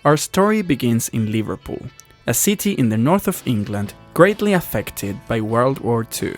Our story begins in Liverpool, a city in the north of England greatly affected by World War II.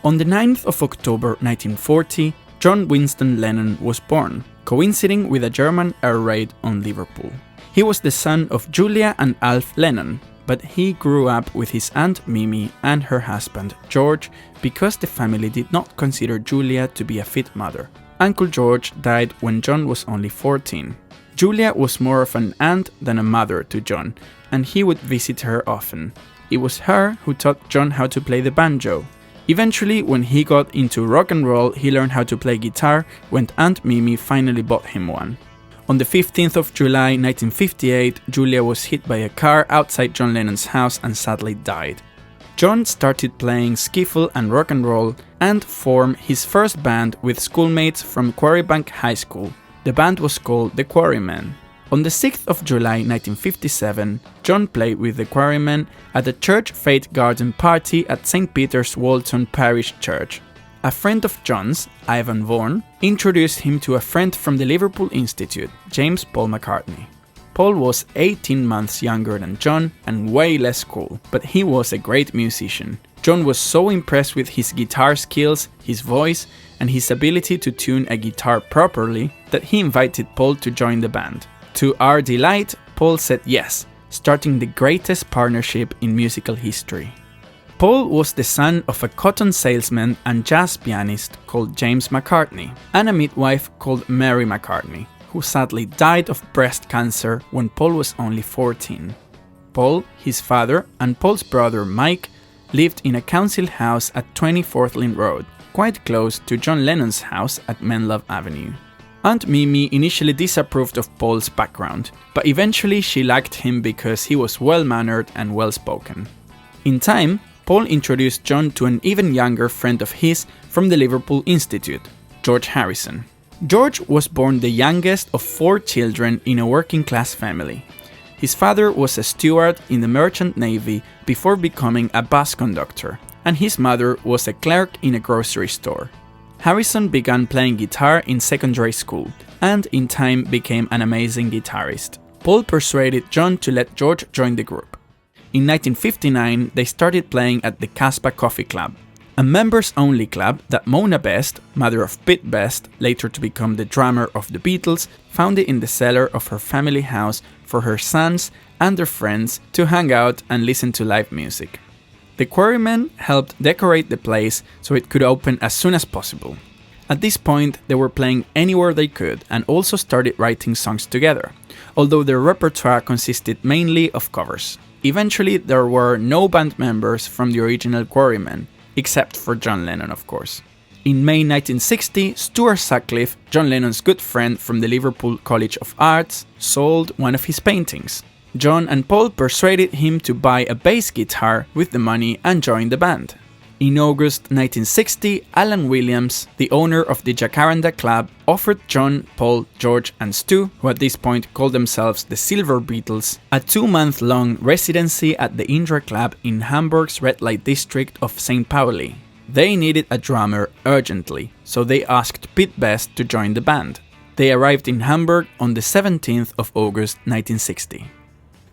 On the 9th of October 1940, John Winston Lennon was born, coinciding with a German air raid on Liverpool. He was the son of Julia and Alf Lennon, but he grew up with his Aunt Mimi and her husband George because the family did not consider Julia to be a fit mother. Uncle George died when John was only 14. Julia was more of an aunt than a mother to John, and he would visit her often. It was her who taught John how to play the banjo. Eventually, when he got into rock and roll, he learned how to play guitar when Aunt Mimi finally bought him one. On the 15th of July 1958, Julia was hit by a car outside John Lennon's house and sadly died. John started playing skiffle and rock and roll and formed his first band with schoolmates from Quarrymen High School. The band was called the Quarrymen. On the 6th of July 1957, John played with the Quarrymen at a church faith garden party at St. Peter's Walton Parish Church. A friend of John's, Ivan Vaughan, introduced him to a friend from the Liverpool Institute, James Paul McCartney. Paul was 18 months younger than John and way less cool, but he was a great musician. John was so impressed with his guitar skills, his voice, and his ability to tune a guitar properly that he invited Paul to join the band. To our delight, Paul said yes, starting the greatest partnership in musical history. Paul was the son of a cotton salesman and jazz pianist called James McCartney, and a midwife called Mary McCartney, who sadly died of breast cancer when Paul was only 14. Paul, his father, and Paul's brother Mike lived in a council house at 24th Lynn Road, quite close to John Lennon's house at Menlove Avenue. Aunt Mimi initially disapproved of Paul's background, but eventually she liked him because he was well-mannered and well-spoken. In time, Paul introduced John to an even younger friend of his from the Liverpool Institute, George Harrison. George was born the youngest of 4 children in a working-class family. His father was a steward in the Merchant Navy before becoming a bus conductor, and his mother was a clerk in a grocery store. Harrison began playing guitar in secondary school, and in time became an amazing guitarist. Paul persuaded John to let George join the group. In 1959, they started playing at the Casbah Coffee Club, a members-only club that Mona Best, mother of Pete Best, later to become the drummer of the Beatles, founded in the cellar of her family house for her sons and their friends to hang out and listen to live music. The Quarrymen helped decorate the place so it could open as soon as possible. At this point, they were playing anywhere they could and also started writing songs together, although their repertoire consisted mainly of covers. Eventually, there were no band members from the original Quarrymen, except for John Lennon, of course. In May 1960, Stuart Sutcliffe, John Lennon's good friend from the Liverpool College of Arts, sold one of his paintings. John and Paul persuaded him to buy a bass guitar with the money and join the band. In August 1960, Alan Williams, the owner of the Jacaranda Club, offered John, Paul, George and Stu, who at this point called themselves the Silver Beatles, a 2-month-long residency at the Indra Club in Hamburg's red light district of St. Pauli. They needed a drummer urgently, so they asked Pete Best to join the band. They arrived in Hamburg on the 17th of August 1960.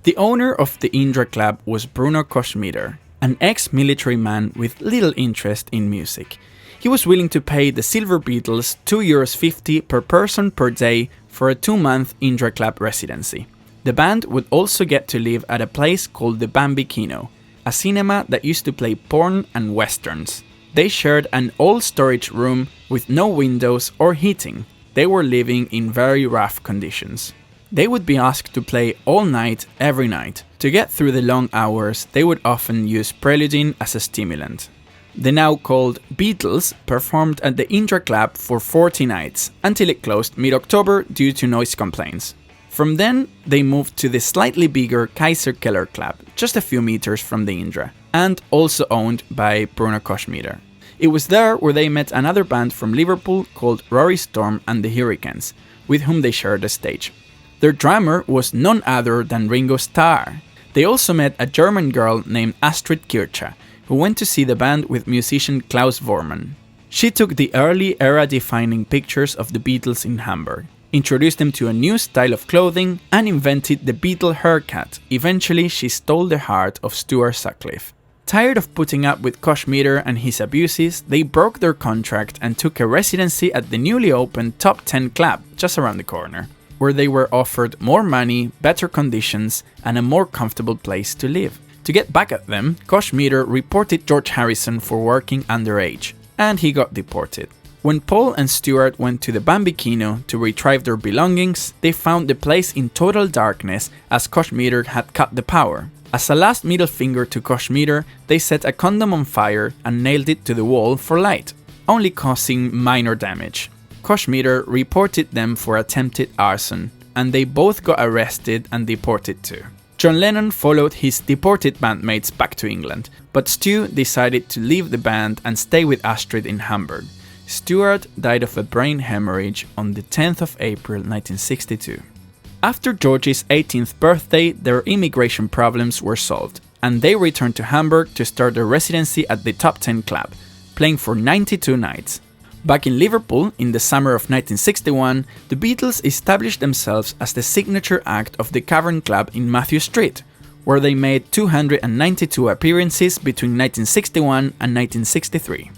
The owner of the Indra Club was Bruno Koschmider, an ex-military man with little interest in music. He was willing to pay the Silver Beatles €2.50 per person per day for a 2-month Indra Club residency. The band would also get to live at a place called the Bambikino, a cinema that used to play porn and westerns. They shared an old storage room with no windows or heating. They were living in very rough conditions. They would be asked to play all night, every night. To get through the long hours, they would often use Preludin as a stimulant. The now called Beatles performed at the Indra Club for 40 nights, until it closed mid-October due to noise complaints. From then, they moved to the slightly bigger Kaiser Keller Club, just a few meters from the Indra, and also owned by Bruno Koschmider. It was there where they met another band from Liverpool called Rory Storm and the Hurricanes, with whom they shared a stage. Their drummer was none other than Ringo Starr. They also met a German girl named Astrid Kircher, who went to see the band with musician Klaus Vormann. She took the early era-defining pictures of the Beatles in Hamburg. introduced them to a new style of clothing, and invented the Beatle haircut. Eventually, she stole the heart of Stuart Sutcliffe. Tired of putting up with Kosmider and his abuses, they broke their contract and took a residency at the newly opened Top 10 Club, just around the corner, where they were offered more money, better conditions, and a more comfortable place to live. To get back at them, Kosmider reported George Harrison for working underage, and he got deported. When Paul and Stuart went to the Bambikino to retrieve their belongings, they found the place in total darkness as Kosmider had cut the power. As a last middle finger to Kosmider, they set a condom on fire and nailed it to the wall for light, only causing minor damage. Kosmider reported them for attempted arson, and they both got arrested and deported too. John Lennon followed his deported bandmates back to England, but Stu decided to leave the band and stay with Astrid in Hamburg. Stuart died of a brain hemorrhage on the 10th of April 1962. After George's 18th birthday, their immigration problems were solved, and they returned to Hamburg to start their residency at the Top 10 Club, playing for 92 nights. Back in Liverpool, in the summer of 1961, the Beatles established themselves as the signature act of the Cavern Club in Matthew Street, where they made 292 appearances between 1961 and 1963.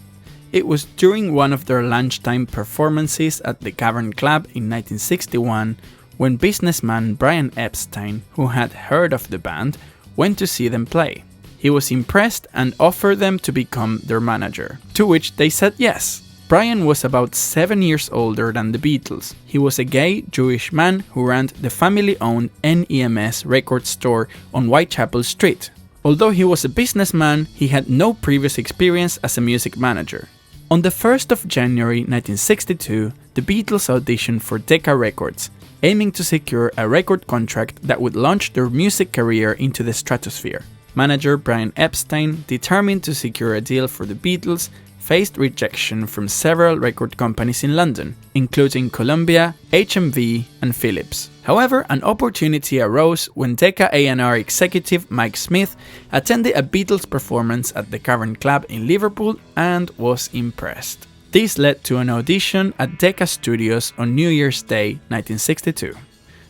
It was during one of their lunchtime performances at the Cavern Club in 1961 when businessman Brian Epstein, who had heard of the band, went to see them play. He was impressed and offered them to become their manager, to which they said yes. Brian was about 7 years older than the Beatles. He was a gay Jewish man who ran the family-owned NEMS record store on Whitechapel Street. Although he was a businessman, he had no previous experience as a music manager. On the 1st of January 1962, the Beatles auditioned for Decca Records, aiming to secure a record contract that would launch their music career into the stratosphere. Manager Brian Epstein, determined to secure a deal for the Beatles, faced rejection from several record companies in London, including Columbia, HMV, and Philips. However, an opportunity arose when Decca A&R executive Mike Smith attended a Beatles performance at the Cavern Club in Liverpool and was impressed. This led to an audition at Decca Studios on New Year's Day 1962.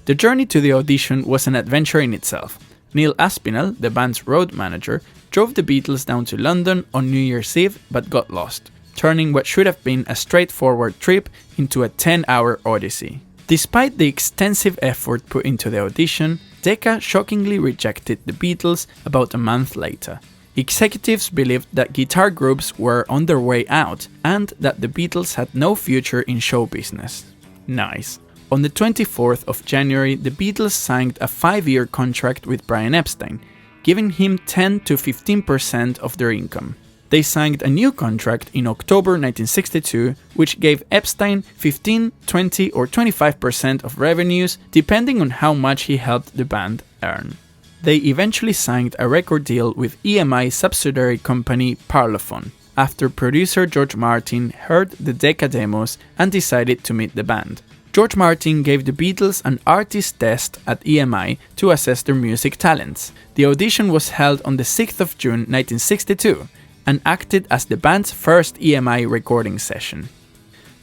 The journey to the audition was an adventure in itself. Neil Aspinall, the band's road manager, drove the Beatles down to London on New Year's Eve but got lost, turning what should have been a straightforward trip into a 10-hour odyssey. Despite the extensive effort put into the audition, Decca shockingly rejected the Beatles about a month later. Executives believed that guitar groups were on their way out and that the Beatles had no future in show business. Nice. On the 24th of January, the Beatles signed a 5-year contract with Brian Epstein, giving him 10 to 15% of their income. They signed a new contract in October 1962, which gave Epstein 15, 20 or 25% of revenues, depending on how much he helped the band earn. They eventually signed a record deal with EMI subsidiary company Parlophone, after producer George Martin heard the Decca demos and decided to meet the band. George Martin gave the Beatles an artist test at EMI to assess their music talents. The audition was held on the 6th of June 1962 and acted as the band's first EMI recording session.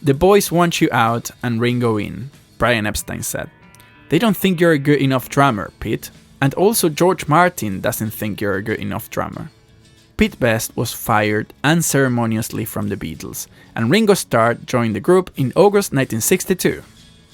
"The boys want you out and Ringo in," Brian Epstein said. "They don't think you're a good enough drummer, Pete. And also George Martin doesn't think you're a good enough drummer." Pete Best was fired unceremoniously from the Beatles, and Ringo Starr joined the group in August 1962.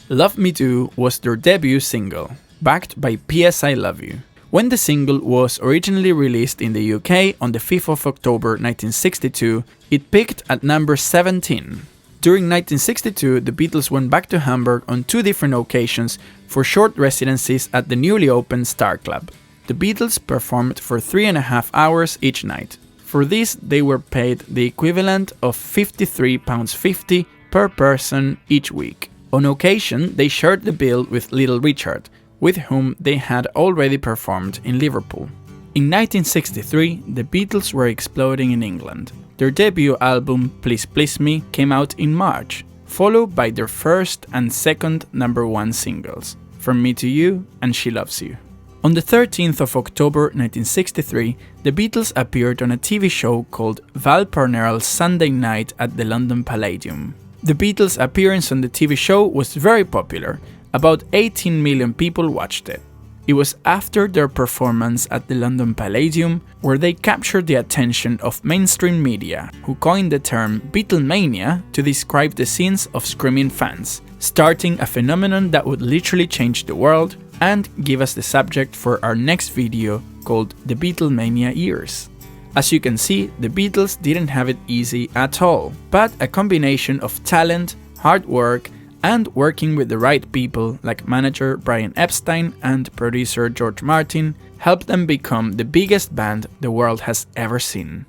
Love Me Do was their debut single, backed by P.S. I Love You. When the single was originally released in the UK on the 5th of October 1962, it peaked at number 17. During 1962, the Beatles went back to Hamburg on 2 different occasions for short residencies at the newly opened Star Club. The Beatles performed for 3.5 hours each night. For this, they were paid the equivalent of £53.50 per person each week. On occasion, they shared the bill with Little Richard, with whom they had already performed in Liverpool. In 1963, the Beatles were exploding in England. Their debut album, Please Please Me, came out in March, followed by their first and second #1 singles, From Me to You and She Loves You. On the 13th of October 1963, the Beatles appeared on a TV show called Val Parnell's Sunday Night at the London Palladium. The Beatles' appearance on the TV show was very popular. About 18 million people watched it. It was after their performance at the London Palladium where they captured the attention of mainstream media, who coined the term Beatlemania to describe the scenes of screaming fans, starting a phenomenon that would literally change the world and give us the subject for our next video called The Beatlemania Years. As you can see, the Beatles didn't have it easy at all, but a combination of talent, hard work, and working with the right people like manager Brian Epstein and producer George Martin helped them become the biggest band the world has ever seen.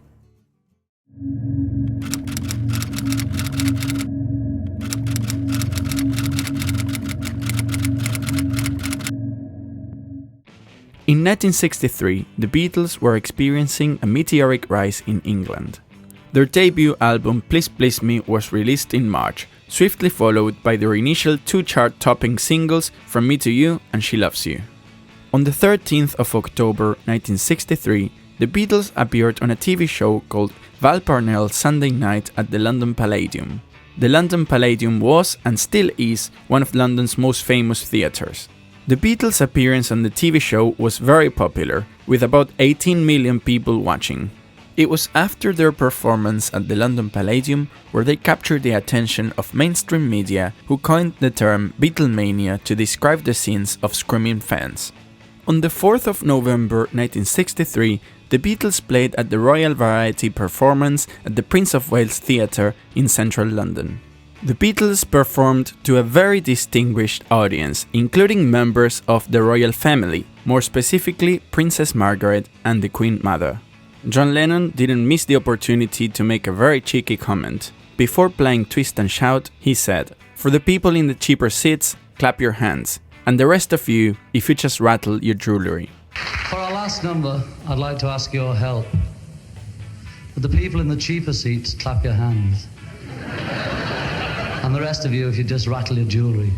In 1963, the Beatles were experiencing a meteoric rise in England. Their debut album Please Please Me was released in March, swiftly followed by their initial two chart-topping singles From Me to You and She Loves You. On the 13th of October 1963, the Beatles appeared on a TV show called Val Parnell's Sunday Night at the London Palladium. The London Palladium was, and still is, one of London's most famous theatres. The Beatles' appearance on the TV show was very popular, with about 18 million people watching. It was after their performance at the London Palladium where they captured the attention of mainstream media, who coined the term Beatlemania to describe the scenes of screaming fans. On the 4th of November 1963, the Beatles played at the Royal Variety performance at the Prince of Wales Theatre in central London. The Beatles performed to a very distinguished audience, including members of the royal family, more specifically Princess Margaret and the Queen Mother. John Lennon didn't miss the opportunity to make a very cheeky comment. Before playing Twist and Shout, he said, "For the people in the cheaper seats, clap your hands. And the rest of you, if you just rattle your jewellery." For our last number, I'd like to ask your help. For the people in the cheaper seats, clap your hands. And the rest of you, if you just rattle your jewellery.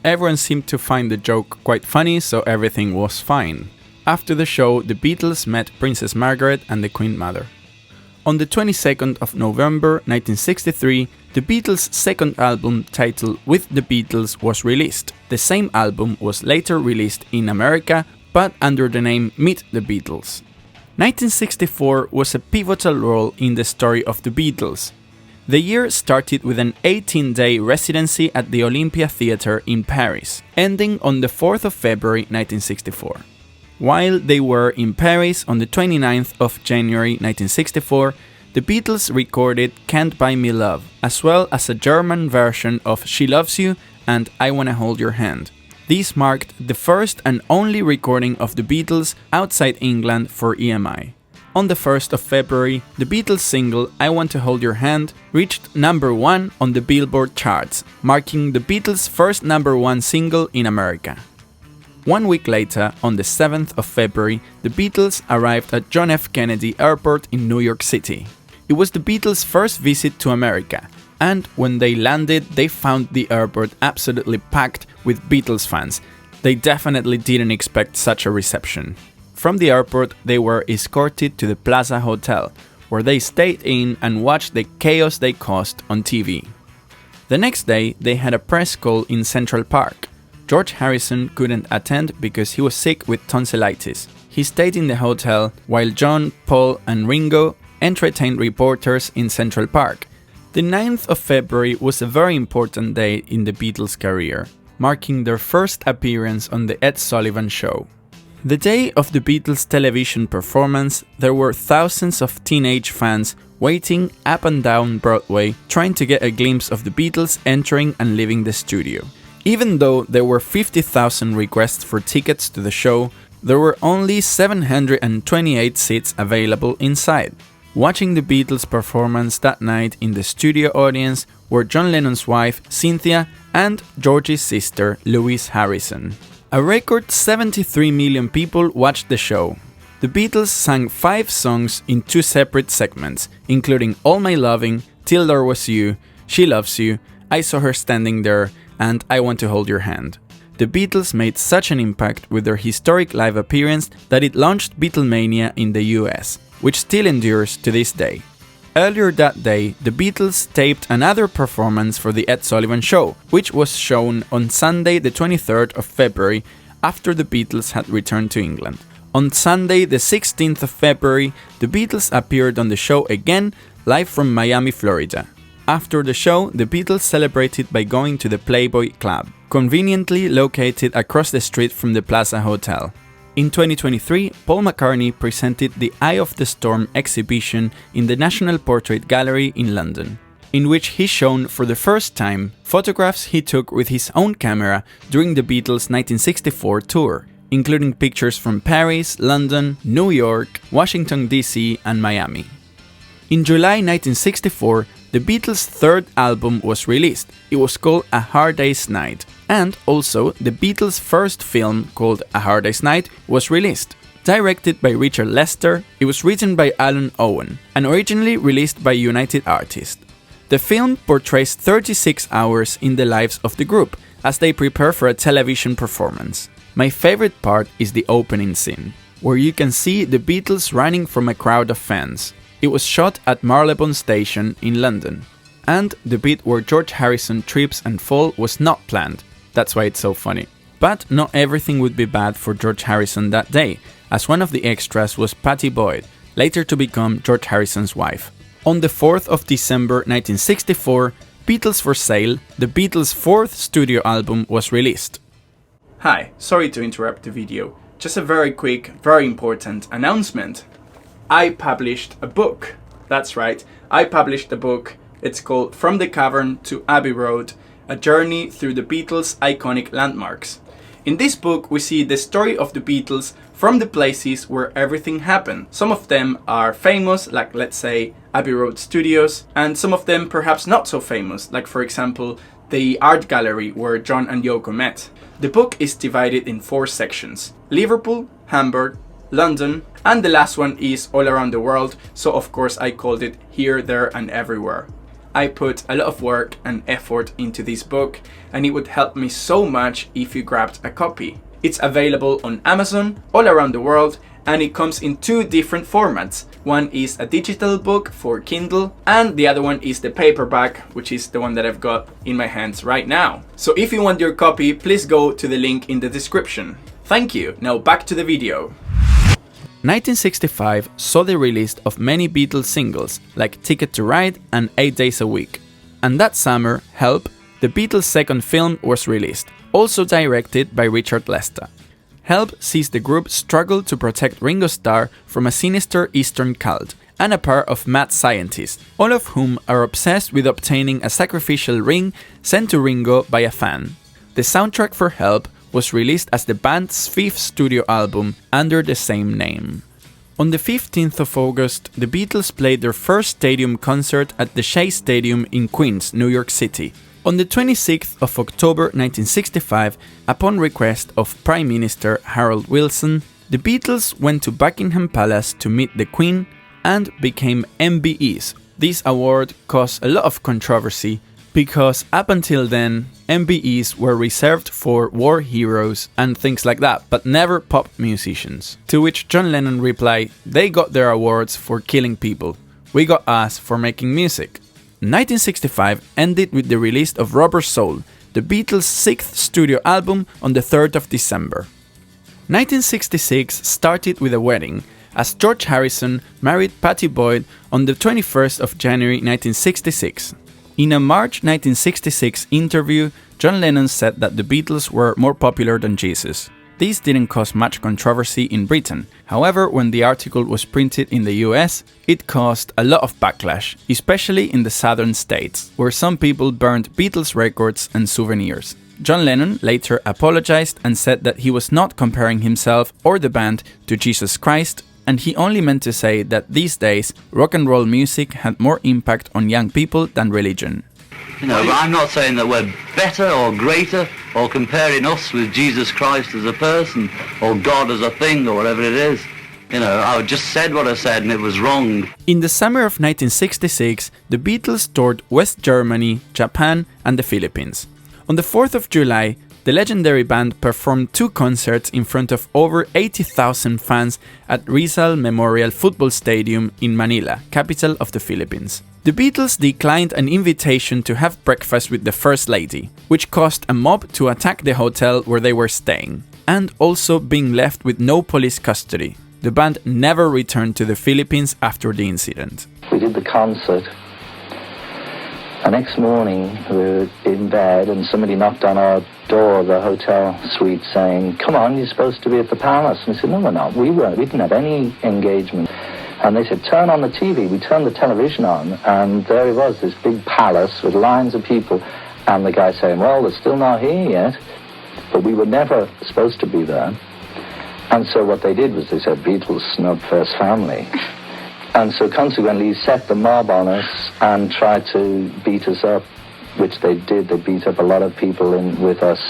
Everyone seemed to find the joke quite funny, so everything was fine. After the show, the Beatles met Princess Margaret and the Queen Mother. On the 22nd of November 1963, the Beatles' second album titled With the Beatles was released. The same album was later released in America, but under the name Meet the Beatles. 1964 was a pivotal role in the story of the Beatles. The year started with an 18-day residency at the Olympia Theatre in Paris, ending on the 4th of February 1964. While they were in Paris on the 29th of January 1964, the Beatles recorded Can't Buy Me Love, as well as a German version of She Loves You and I Wanna Hold Your Hand. This marked the first and only recording of the Beatles outside England for EMI. On the 1st of February, the Beatles single I Want to Hold Your Hand reached number 1 on the Billboard charts, marking the Beatles' first number 1 single in America. 1 week later, on the 7th of February, the Beatles arrived at John F. Kennedy Airport in New York City. It was the Beatles' first visit to America, and when they landed, they found the airport absolutely packed with Beatles fans. They definitely didn't expect such a reception. From the airport, they were escorted to the Plaza Hotel, where they stayed in and watched the chaos they caused on TV. The next day, they had a press call in Central Park. George Harrison couldn't attend because he was sick with tonsillitis. He stayed in the hotel while John, Paul, and Ringo entertained reporters in Central Park. The 9th of February was a very important day in the Beatles' career, marking their first appearance on the Ed Sullivan Show. The day of the Beatles' television performance, there were thousands of teenage fans waiting up and down Broadway, trying to get a glimpse of the Beatles entering and leaving the studio. Even though there were 50,000 requests for tickets to the show, there were only 728 seats available inside. Watching the Beatles' performance that night in the studio audience were John Lennon's wife, Cynthia, and George's sister, Louise Harrison. A record 73 million people watched the show. The Beatles sang 5 songs in 2 separate segments, including All My Loving, Till There Was You, She Loves You, I Saw Her Standing There, and I Want to Hold Your Hand. The Beatles made such an impact with their historic live appearance that it launched Beatlemania in the US, which still endures to this day. Earlier that day, the Beatles taped another performance for the Ed Sullivan Show, which was shown on Sunday the 23rd of February after the Beatles had returned to England. On Sunday the 16th of February, the Beatles appeared on the show again, live from Miami, Florida. After the show, the Beatles celebrated by going to the Playboy Club, conveniently located across the street from the Plaza Hotel. In 2023, Paul McCartney presented the Eye of the Storm exhibition in the National Portrait Gallery in London, in which he shown for the first time photographs he took with his own camera during the Beatles' 1964 tour, including pictures from Paris, London, New York, Washington DC and Miami. In July 1964, the Beatles' third album was released. It was called A Hard Day's Night, and also the Beatles' first film called A Hard Day's Night was released. Directed by Richard Lester, it was written by Alan Owen, and originally released by United Artists. The film portrays 36 hours in the lives of the group as they prepare for a television performance. My favorite part is the opening scene, where you can see the Beatles running from a crowd of fans. It was shot at Marylebone Station in London, and the bit where George Harrison trips and falls was not planned. That's why it's so funny. But not everything would be bad for George Harrison that day, as one of the extras was Pattie Boyd, later to become George Harrison's wife. On the 4th of December 1964, Beatles for Sale, the Beatles' fourth studio album, was released. Hi, sorry to interrupt the video. Just a very quick, very important announcement. I published a book. That's right, I published a book. It's called From the Cavern to Abbey Road, a journey through the Beatles' iconic landmarks. In this book, we see the story of the Beatles from the places where everything happened. Some of them are famous, like let's say Abbey Road Studios, and some of them perhaps not so famous, like for example the art gallery where John and Yoko met. The book is divided in 4 sections: Liverpool, Hamburg, London, and the last one is all around the world, so of course I called it Here, There and Everywhere. I put a lot of work and effort into this book, and it would help me so much if you grabbed a copy. It's available on Amazon all around the world, and it comes in 2 different formats. One is a digital book for Kindle, and the other one is the paperback, which is the one that I've got in my hands right now. So if you want your copy, please go to the link in the description. Thank you. Now back to the video. 1965 saw the release of many Beatles singles like Ticket to Ride and 8 Days a Week. And that summer, Help, the Beatles' second film, was released, also directed by Richard Lester. Help sees the group struggle to protect Ringo Starr from a sinister Eastern cult and a pair of mad scientists, all of whom are obsessed with obtaining a sacrificial ring sent to Ringo by a fan. The soundtrack for Help was released as the band's 5th studio album under the same name. On the 15th of August, the Beatles played their first stadium concert at the Shea Stadium in Queens, New York City. On the 26th of October 1965, upon request of Prime Minister Harold Wilson, the Beatles went to Buckingham Palace to meet the Queen and became MBEs. This award caused a lot of controversy because up until then, MBEs were reserved for war heroes and things like that, but never pop musicians. To which John Lennon replied, "They got their awards for killing people. We got us for making music." 1965 ended with the release of Rubber Soul, the Beatles' 6th studio album, on the 3rd of December. 1966 started with a wedding, as George Harrison married Pattie Boyd on the 21st of January 1966. In a March 1966 interview, John Lennon said that the Beatles were more popular than Jesus. This didn't cause much controversy in Britain. However, when the article was printed in the US, it caused a lot of backlash, especially in the southern states, where some people burned Beatles records and souvenirs. John Lennon later apologized and said that he was not comparing himself or the band to Jesus Christ, and he only meant to say that these days rock and roll music had more impact on young people than religion. You know, I'm not saying that we're better or greater or comparing us with Jesus Christ as a person or God as a thing or whatever it is. You know, I just said what I said and it was wrong. In the summer of 1966, the Beatles toured West Germany, Japan and the Philippines. On the 4th of July, the legendary band performed 2 concerts in front of over 80,000 fans at Rizal Memorial Football Stadium in Manila, capital of the Philippines. The Beatles declined an invitation to have breakfast with the First Lady, which caused a mob to attack the hotel where they were staying, and also being left with no police custody. The band never returned to the Philippines after the incident. We did the concert. The next morning, we were in bed and somebody knocked on our door of the hotel suite saying, "Come on, you're supposed to be at the Palace." And we said, "No, we're not. We weren't. We didn't have any engagement." And they said, "Turn on the TV." We turned the television on, and there it was, this big palace with lines of people. And the guy saying, "Well, they're still not here yet." But we were never supposed to be there. And so what they did was they said, "Beatles snub first family." And so consequently, he set the mob on us and tried to beat us up, which they did. They beat up a lot of people in with us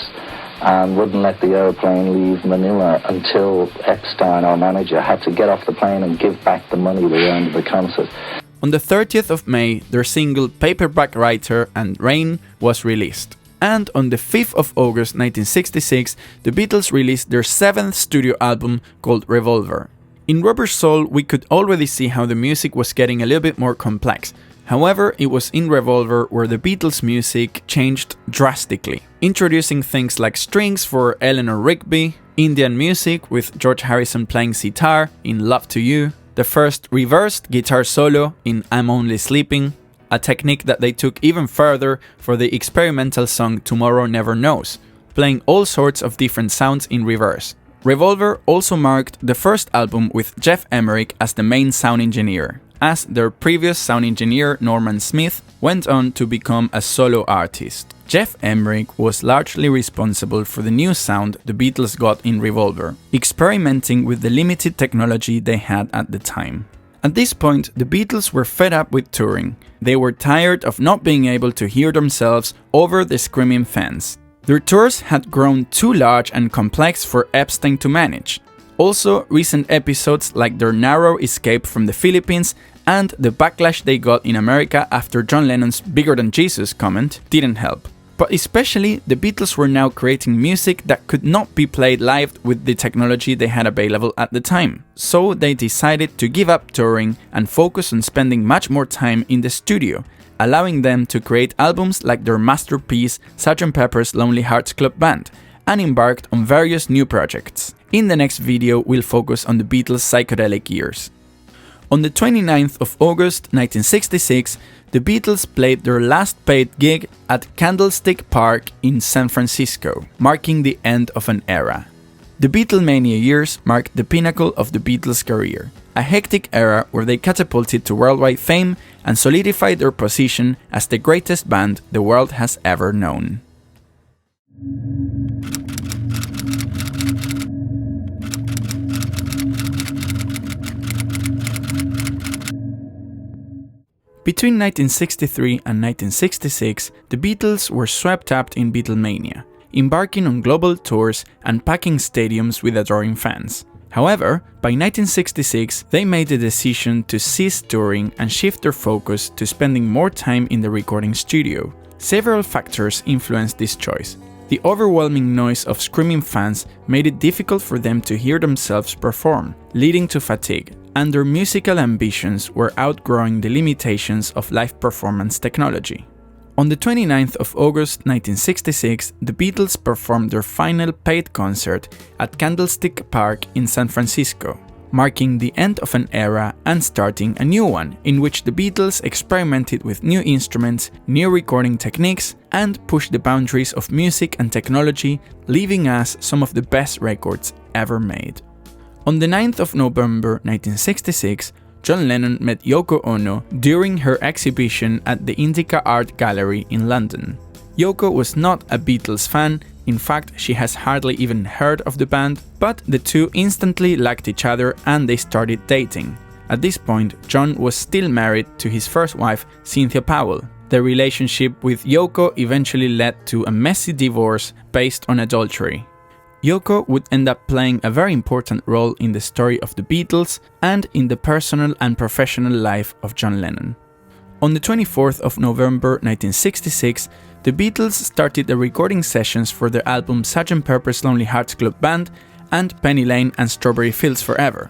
and wouldn't let the airplane leave Manila until Epstein, our manager, had to get off the plane and give back the money we earned at the concert. On the 30th of May, their single Paperback Writer and Rain was released. And on the 5th of August 1966, the Beatles released their 7th studio album called Revolver. In Rubber Soul, we could already see how the music was getting a little bit more complex. However, it was in Revolver where the Beatles' music changed drastically, introducing things like strings for Eleanor Rigby, Indian music with George Harrison playing sitar in Love to You, the first reversed guitar solo in I'm Only Sleeping, a technique that they took even further for the experimental song Tomorrow Never Knows, playing all sorts of different sounds in reverse. Revolver also marked the first album with Jeff Emerick as the main sound engineer, as their previous sound engineer Norman Smith went on to become a solo artist. Jeff Emerick was largely responsible for the new sound the Beatles got in Revolver, experimenting with the limited technology they had at the time. At this point, the Beatles were fed up with touring. They were tired of not being able to hear themselves over the screaming fans. Their tours had grown too large and complex for Epstein to manage. Also, recent episodes like their narrow escape from the Philippines and the backlash they got in America after John Lennon's "bigger than Jesus" comment didn't help. But especially, the Beatles were now creating music that could not be played live with the technology they had available at the time. So they decided to give up touring and focus on spending much more time in the studio, allowing them to create albums like their masterpiece Sgt. Pepper's Lonely Hearts Club Band, and embarked on various new projects. In the next video, we'll focus on the Beatles' psychedelic years. On the 29th of August 1966, the Beatles played their last paid gig at Candlestick Park in San Francisco, marking the end of an era. The Beatlemania Years marked the pinnacle of the Beatles' career, a hectic era where they catapulted to worldwide fame and solidified their position as the greatest band the world has ever known. Between 1963 and 1966, the Beatles were swept up in Beatlemania, embarking on global tours and packing stadiums with adoring fans. However, by 1966, they made the decision to cease touring and shift their focus to spending more time in the recording studio. Several factors influenced this choice. The overwhelming noise of screaming fans made it difficult for them to hear themselves perform, leading to fatigue, and their musical ambitions were outgrowing the limitations of live performance technology. On the 29th of August 1966, the Beatles performed their final paid concert at Candlestick Park in San Francisco, marking the end of an era and starting a new one, in which the Beatles experimented with new instruments, new recording techniques, and pushed the boundaries of music and technology, leaving us some of the best records ever made. On the 9th of November 1966, John Lennon met Yoko Ono during her exhibition at the Indica Art Gallery in London. Yoko was not a Beatles fan, in fact she has hardly even heard of the band, but the two instantly liked each other and they started dating. At this point, John was still married to his first wife, Cynthia Powell. Their relationship with Yoko eventually led to a messy divorce based on adultery. Yoko would end up playing a very important role in the story of the Beatles and in the personal and professional life of John Lennon. On the 24th of November 1966, The Beatles started the recording sessions for their album Sgt. Pepper's Lonely Hearts Club Band and Penny Lane and Strawberry Fields Forever.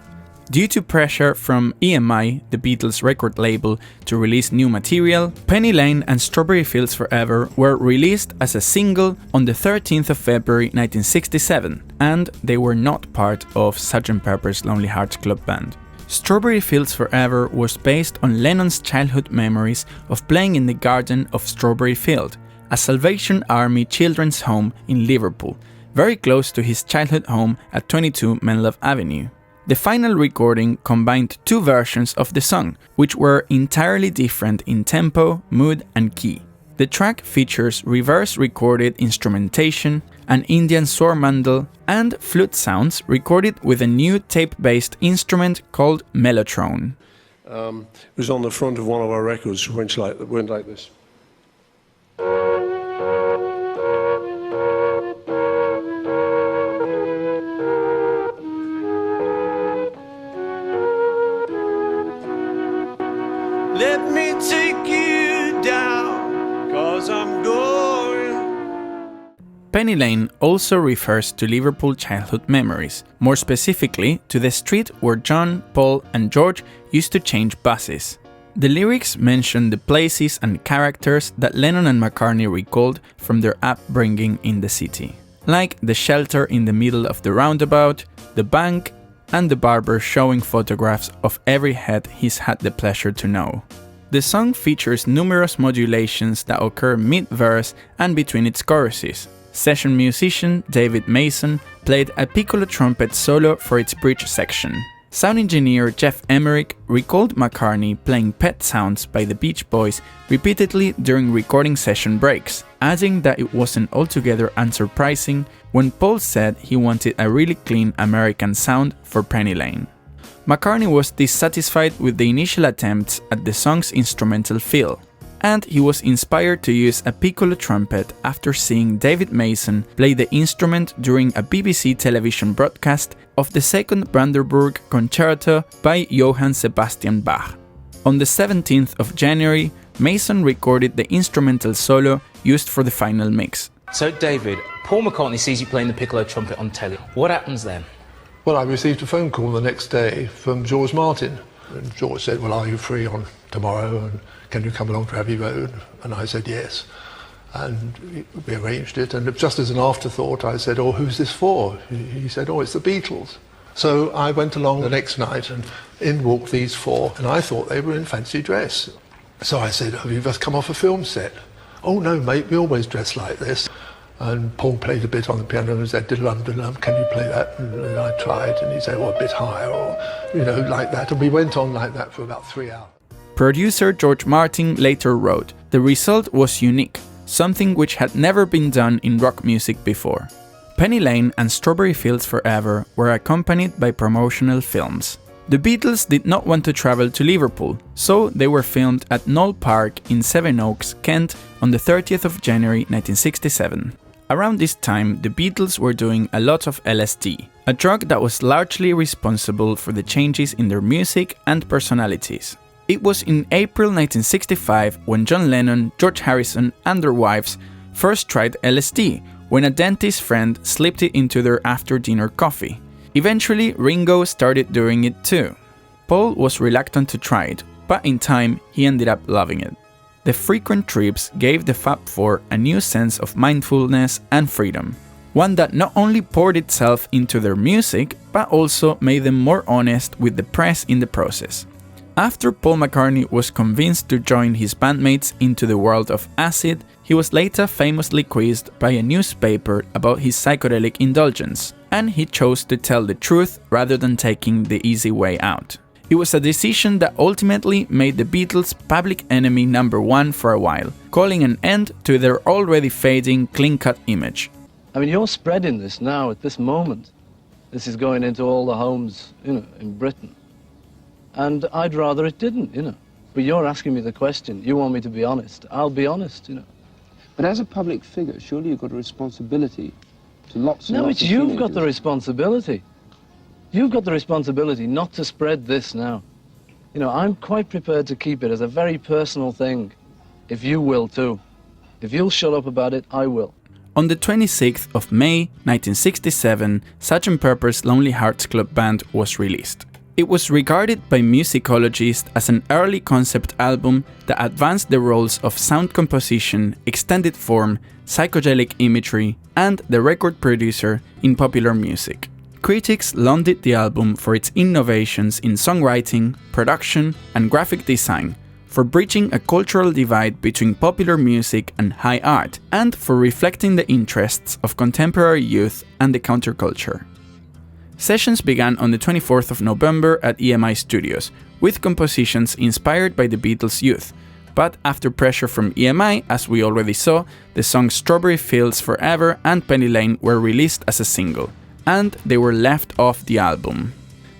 Due to pressure from EMI, the Beatles record label, to release new material, Penny Lane and Strawberry Fields Forever were released as a single on the 13th of February 1967, and they were not part of Sgt. Pepper's Lonely Hearts Club Band. Strawberry Fields Forever was based on Lennon's childhood memories of playing in the garden of Strawberry Field, a Salvation Army children's home in Liverpool, very close to his childhood home at 22 Menlove Avenue. The final recording combined two versions of the song, which were entirely different in tempo, mood and key. The track features reverse-recorded instrumentation, an Indian swarmandal, and flute sounds recorded with a new tape-based instrument called mellotron. It was on the front of one of our records, went like this. Let me take you down, 'cause I'm going. Penny Lane also refers to Liverpool childhood memories, more specifically to the street where John, Paul and George used to change buses. The lyrics mention the places and characters that Lennon and McCartney recalled from their upbringing in the city, like the shelter in the middle of the roundabout, the bank, and the barber showing photographs of every head he's had the pleasure to know. The song features numerous modulations that occur mid-verse and between its choruses. Session musician David Mason played a piccolo trumpet solo for its bridge section. Sound engineer Jeff Emerick recalled McCartney playing Pet Sounds by the Beach Boys repeatedly during recording session breaks, adding that it wasn't altogether unsurprising when Paul said he wanted a really clean American sound for Penny Lane. McCartney was dissatisfied with the initial attempts at the song's instrumental feel, and he was inspired to use a piccolo trumpet after seeing David Mason play the instrument during a BBC television broadcast of the Second Brandenburg Concerto by Johann Sebastian Bach. On the 17th of January, Mason recorded the instrumental solo used for the final mix. So David, Paul McCartney sees you playing the piccolo trumpet on telly. What happens then? Well, I received a phone call the next day from George Martin. And George said, well, are you free on tomorrow? And can you come along to Abbey Road? And I said, yes. And we arranged it. And just as an afterthought, I said, oh, who's this for? He said, oh, it's the Beatles. So I went along the next night and in walked these four. And I thought they were in fancy dress. So I said, have you just come off a film set? Oh, no, mate, we always dress like this. And Paul played a bit on the piano and said, diddle-um, diddle-um, can you play that? And I tried, and he said, oh, a bit higher, or, like that. And we went on like that for about 3 hours. Producer George Martin later wrote, the result was unique, something which had never been done in rock music before. Penny Lane and Strawberry Fields Forever were accompanied by promotional films. The Beatles did not want to travel to Liverpool, so they were filmed at Knoll Park in Sevenoaks, Kent on the 30th of January 1967. Around this time, the Beatles were doing a lot of LSD, a drug that was largely responsible for the changes in their music and personalities. It was in April 1965 when John Lennon, George Harrison and their wives first tried LSD when a dentist friend slipped it into their after-dinner coffee. Eventually, Ringo started doing it too. Paul was reluctant to try it, but in time he ended up loving it. The frequent trips gave the Fab Four a new sense of mindfulness and freedom, one that not only poured itself into their music, but also made them more honest with the press in the process. After Paul McCartney was convinced to join his bandmates into the world of acid, he was later famously quizzed by a newspaper about his psychedelic indulgence, and he chose to tell the truth rather than taking the easy way out. It was a decision that ultimately made the Beatles public enemy number one for a while, calling an end to their already fading clean-cut image. I mean, you're spreading this now at this moment. This is going into all the homes, in Britain. And I'd rather it didn't, But you're asking me the question. You want me to be honest. I'll be honest, But as a public figure, surely you've got a responsibility to lots and No, lots it's of you've teenagers. got the responsibility. You've got the responsibility not to spread this now. I'm quite prepared to keep it as a very personal thing, if you will too. If you'll shut up about it, I will. On the 26th of May 1967, Sgt. Pepper's Lonely Hearts Club Band was released. It was regarded by musicologists as an early concept album that advanced the roles of sound composition, extended form, psychedelic imagery, and the record producer in popular music. Critics lauded the album for its innovations in songwriting, production, and graphic design, for bridging a cultural divide between popular music and high art, and for reflecting the interests of contemporary youth and the counterculture. Sessions began on the 24th of November at EMI Studios, with compositions inspired by the Beatles' youth, but after pressure from EMI, as we already saw, the songs Strawberry Fields Forever and Penny Lane were released as a single, and they were left off the album.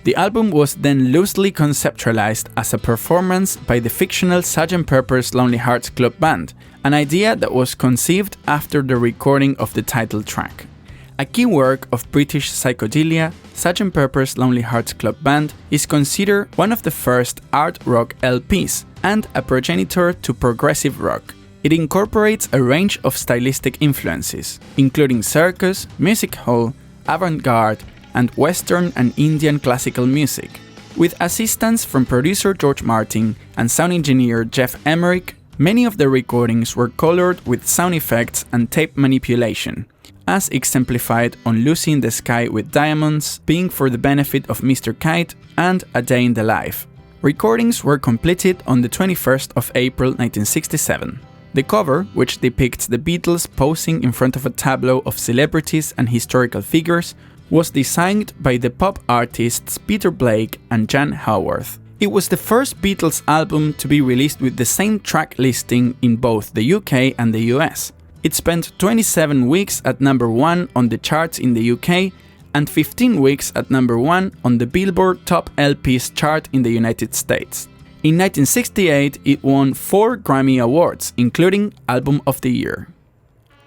The album was then loosely conceptualized as a performance by the fictional Sgt. Pepper's Lonely Hearts Club Band, an idea that was conceived after the recording of the title track. A key work of British psychedelia, Sgt. Pepper's Lonely Hearts Club Band is considered one of the first art rock LPs and a progenitor to progressive rock. It incorporates a range of stylistic influences, including circus, music hall, avant-garde, and Western and Indian classical music. With assistance from producer George Martin and sound engineer Jeff Emmerich, many of the recordings were colored with sound effects and tape manipulation, as exemplified on Lucy in the Sky with Diamonds, Being for the Benefit of Mr. Kite, and A Day in the Life. Recordings were completed on the 21st of April 1967. The cover, which depicts the Beatles posing in front of a tableau of celebrities and historical figures, was designed by the pop artists Peter Blake and Jan Haworth. It was the first Beatles album to be released with the same track listing in both the UK and the US. It spent 27 weeks at number 1 on the charts in the UK and 15 weeks at number 1 on the Billboard Top LPs chart in the United States. In 1968, it won 4 Grammy Awards, including Album of the Year.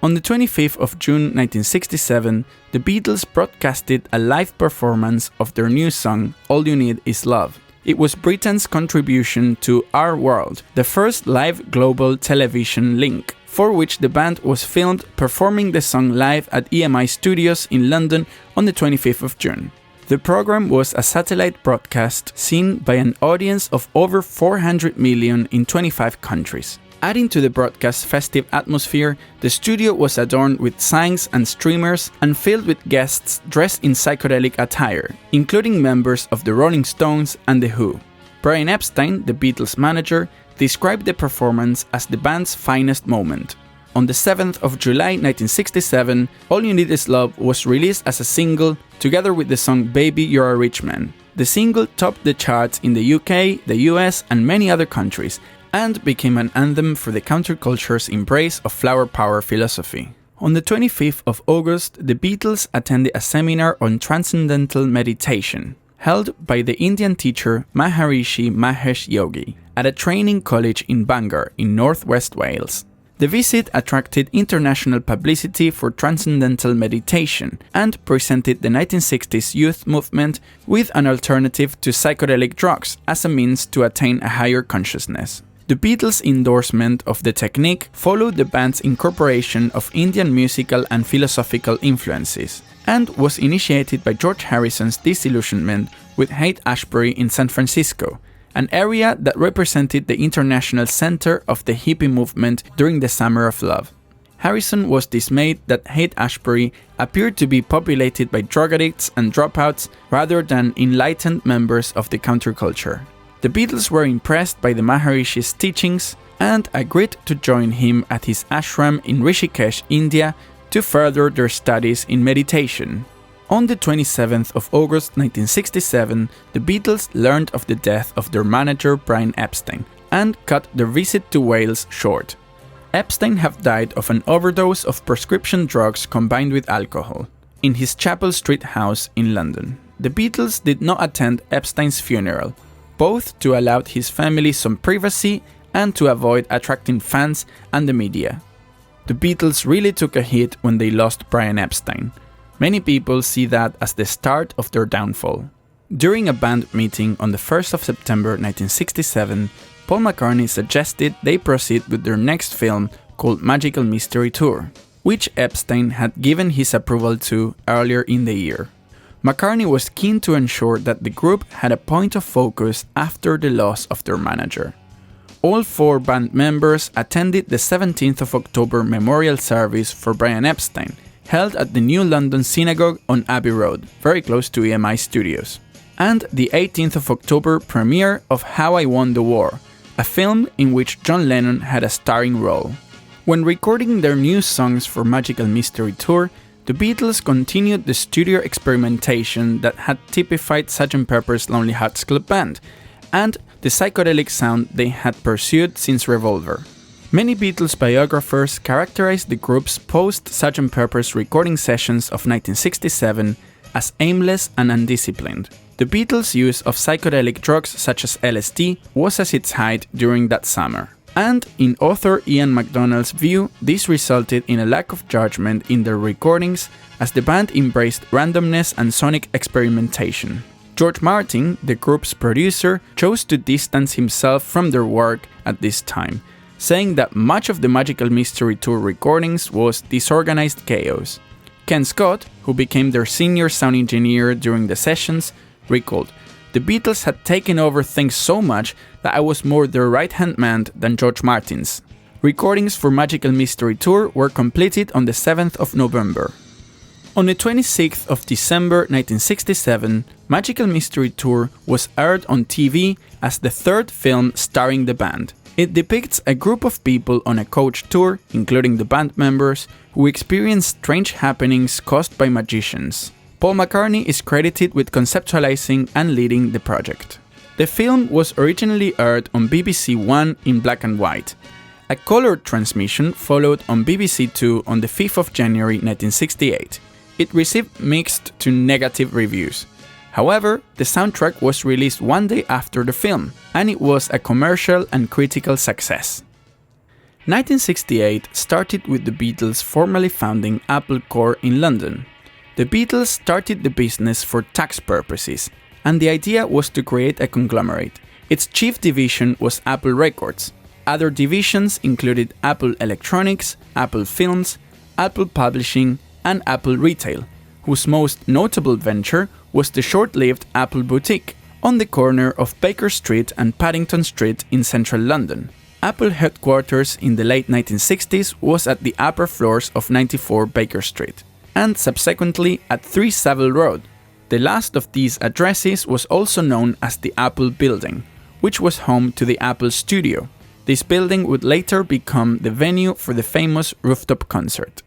On the 25th of June 1967, the Beatles broadcasted a live performance of their new song, All You Need Is Love. It was Britain's contribution to Our World, the first live global television link, for which the band was filmed performing the song live at EMI Studios in London on the 25th of June. The program was a satellite broadcast seen by an audience of over 400 million in 25 countries. Adding to the broadcast's festive atmosphere, the studio was adorned with signs and streamers and filled with guests dressed in psychedelic attire, including members of the Rolling Stones and The Who. Brian Epstein, the Beatles manager, described the performance as the band's finest moment. On the 7th of July 1967, All You Need Is Love was released as a single, together with the song Baby You're a Rich Man. The single topped the charts in the UK, the US, and many other countries, and became an anthem for the counterculture's embrace of flower power philosophy. On the 25th of August, the Beatles attended a seminar on Transcendental meditation, held by the Indian teacher Maharishi Mahesh Yogi, at a training college in Bangor in northwest Wales. The visit attracted international publicity for Transcendental meditation and presented the 1960s youth movement with an alternative to psychedelic drugs as a means to attain a higher consciousness. The Beatles' endorsement of the technique followed the band's incorporation of Indian musical and philosophical influences, and was initiated by George Harrison's disillusionment with Haight-Ashbury in San Francisco, an area that represented the international center of the hippie movement during the Summer of Love. Harrison was dismayed that Haight-Ashbury appeared to be populated by drug addicts and dropouts rather than enlightened members of the counterculture. The Beatles were impressed by the Maharishi's teachings and agreed to join him at his ashram in Rishikesh, India, to further their studies in meditation. On the 27th of August 1967, the Beatles learned of the death of their manager Brian Epstein and cut their visit to Wales short. Epstein had died of an overdose of prescription drugs combined with alcohol in his Chapel Street house in London. The Beatles did not attend Epstein's funeral, both to allow his family some privacy and to avoid attracting fans and the media. The Beatles really took a hit when they lost Brian Epstein. Many people see that as the start of their downfall. During a band meeting on the 1st of September 1967, Paul McCartney suggested they proceed with their next film, called Magical Mystery Tour, which Epstein had given his approval to earlier in the year. McCartney was keen to ensure that the group had a point of focus after the loss of their manager. All 4 band members attended the 17th of October memorial service for Brian Epstein, held at the New London Synagogue on Abbey Road, very close to EMI Studios, and the 18th of October premiere of How I Won the War, a film in which John Lennon had a starring role. When recording their new songs for Magical Mystery Tour, the Beatles continued the studio experimentation that had typified Sgt. Pepper's Lonely Hearts Club Band, and the psychedelic sound they had pursued since Revolver. Many Beatles biographers characterized the group's post-Sgt. Pepper's recording sessions of 1967 as aimless and undisciplined. The Beatles' use of psychedelic drugs such as LSD was at its height during that summer. And in author Ian MacDonald's view, this resulted in a lack of judgment in their recordings as the band embraced randomness and sonic experimentation. George Martin, the group's producer, chose to distance himself from their work at this time, saying that much of the Magical Mystery Tour recordings was disorganized chaos. Ken Scott, who became their senior sound engineer during the sessions, recalled, "The Beatles had taken over things so much that I was more their right-hand man than George Martin's." Recordings for Magical Mystery Tour were completed on the 7th of November. On the 26th of December 1967, Magical Mystery Tour was aired on TV as the 3rd film starring the band. It depicts a group of people on a coach tour, including the band members, who experience strange happenings caused by magicians. Paul McCartney is credited with conceptualizing and leading the project. The film was originally aired on BBC One in black and white. A colored transmission followed on BBC Two on the 5th of January 1968. It received mixed to negative reviews. However, the soundtrack was released one day after the film, and it was a commercial and critical success. 1968 started with the Beatles formally founding Apple Corps in London. The Beatles started the business for tax purposes, and the idea was to create a conglomerate. Its chief division was Apple Records. Other divisions included Apple Electronics, Apple Films, Apple Publishing, and Apple Retail, whose most notable venture was the short-lived Apple Boutique on the corner of Baker Street and Paddington Street in central London. Apple headquarters in the late 1960s was at the upper floors of 94 Baker Street, and subsequently at 3 Savile Road. The last of these addresses was also known as the Apple Building, which was home to the Apple Studio. This building would later become the venue for the famous Rooftop concert.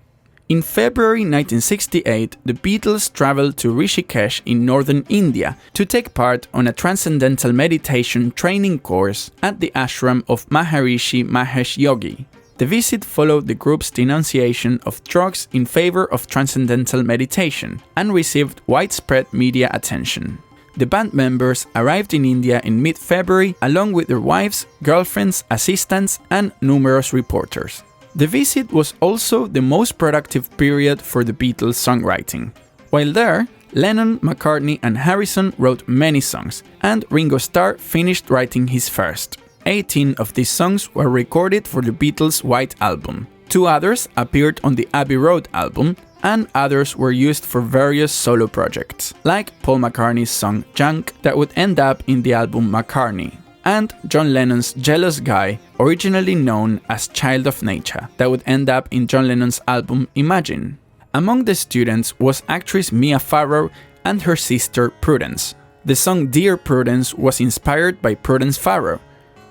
In February 1968, the Beatles traveled to Rishikesh in northern India to take part on a Transcendental meditation training course at the ashram of Maharishi Mahesh Yogi. The visit followed the group's denunciation of drugs in favor of Transcendental meditation and received widespread media attention. The band members arrived in India in mid-February along with their wives, girlfriends, assistants, and numerous reporters. The visit was also the most productive period for the Beatles' songwriting. While there, Lennon, McCartney, and Harrison wrote many songs, and Ringo Starr finished writing his first. 18 of these songs were recorded for the Beatles' White Album. 2 others appeared on the Abbey Road album, and others were used for various solo projects, like Paul McCartney's song Junk that would end up in the album McCartney, and John Lennon's Jealous Guy, originally known as Child of Nature, that would end up in John Lennon's album Imagine. Among the students was actress Mia Farrow and her sister Prudence. The song Dear Prudence was inspired by Prudence Farrow,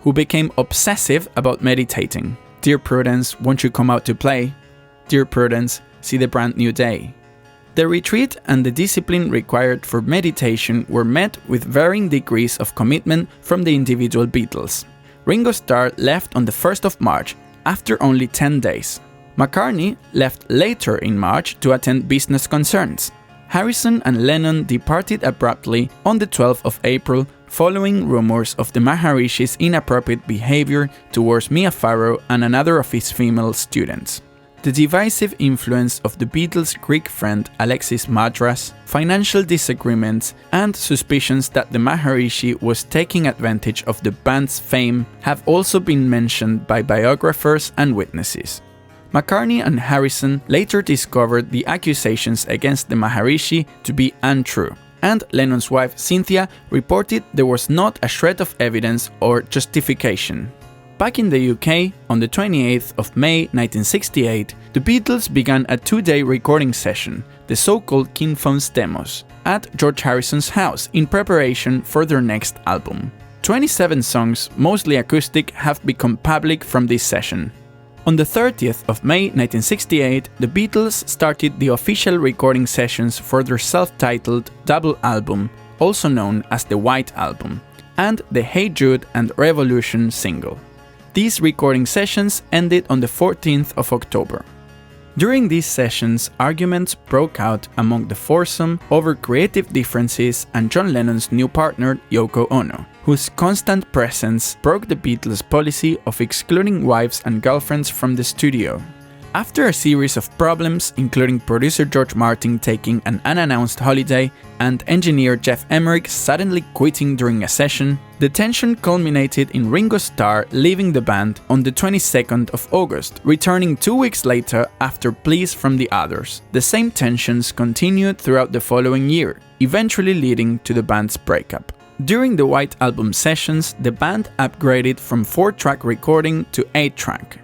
who became obsessive about meditating. Dear Prudence, won't you come out to play? Dear Prudence, see the brand new day. The retreat and the discipline required for meditation were met with varying degrees of commitment from the individual Beatles. Ringo Starr left on the 1st of March, after only 10 days. McCartney left later in March to attend business concerns. Harrison and Lennon departed abruptly on the 12th of April following rumors of the Maharishi's inappropriate behavior towards Mia Farrow and another of his female students. The divisive influence of the Beatles' Greek friend Alexis Madras, financial disagreements, and suspicions that the Maharishi was taking advantage of the band's fame have also been mentioned by biographers and witnesses. McCartney and Harrison later discovered the accusations against the Maharishi to be untrue, and Lennon's wife Cynthia reported there was not a shred of evidence or justification. Back in the UK, on the 28th of May 1968, the Beatles began a 2-day recording session, the so-called King Phones demos, at George Harrison's house in preparation for their next album. 27 songs, mostly acoustic, have become public from this session. On the 30th of May 1968, the Beatles started the official recording sessions for their self-titled double album, also known as the White Album, and the Hey Jude and Revolution single. These recording sessions ended on the 14th of October. During these sessions, arguments broke out among the foursome over creative differences and John Lennon's new partner, Yoko Ono, whose constant presence broke the Beatles' policy of excluding wives and girlfriends from the studio. After a series of problems, including producer George Martin taking an unannounced holiday and engineer Geoff Emerick suddenly quitting during a session, the tension culminated in Ringo Starr leaving the band on the 22nd of August, returning 2 weeks later after pleas from the others. The same tensions continued throughout the following year, eventually leading to the band's breakup. During the White Album sessions, the band upgraded from 4-track recording to 8-track.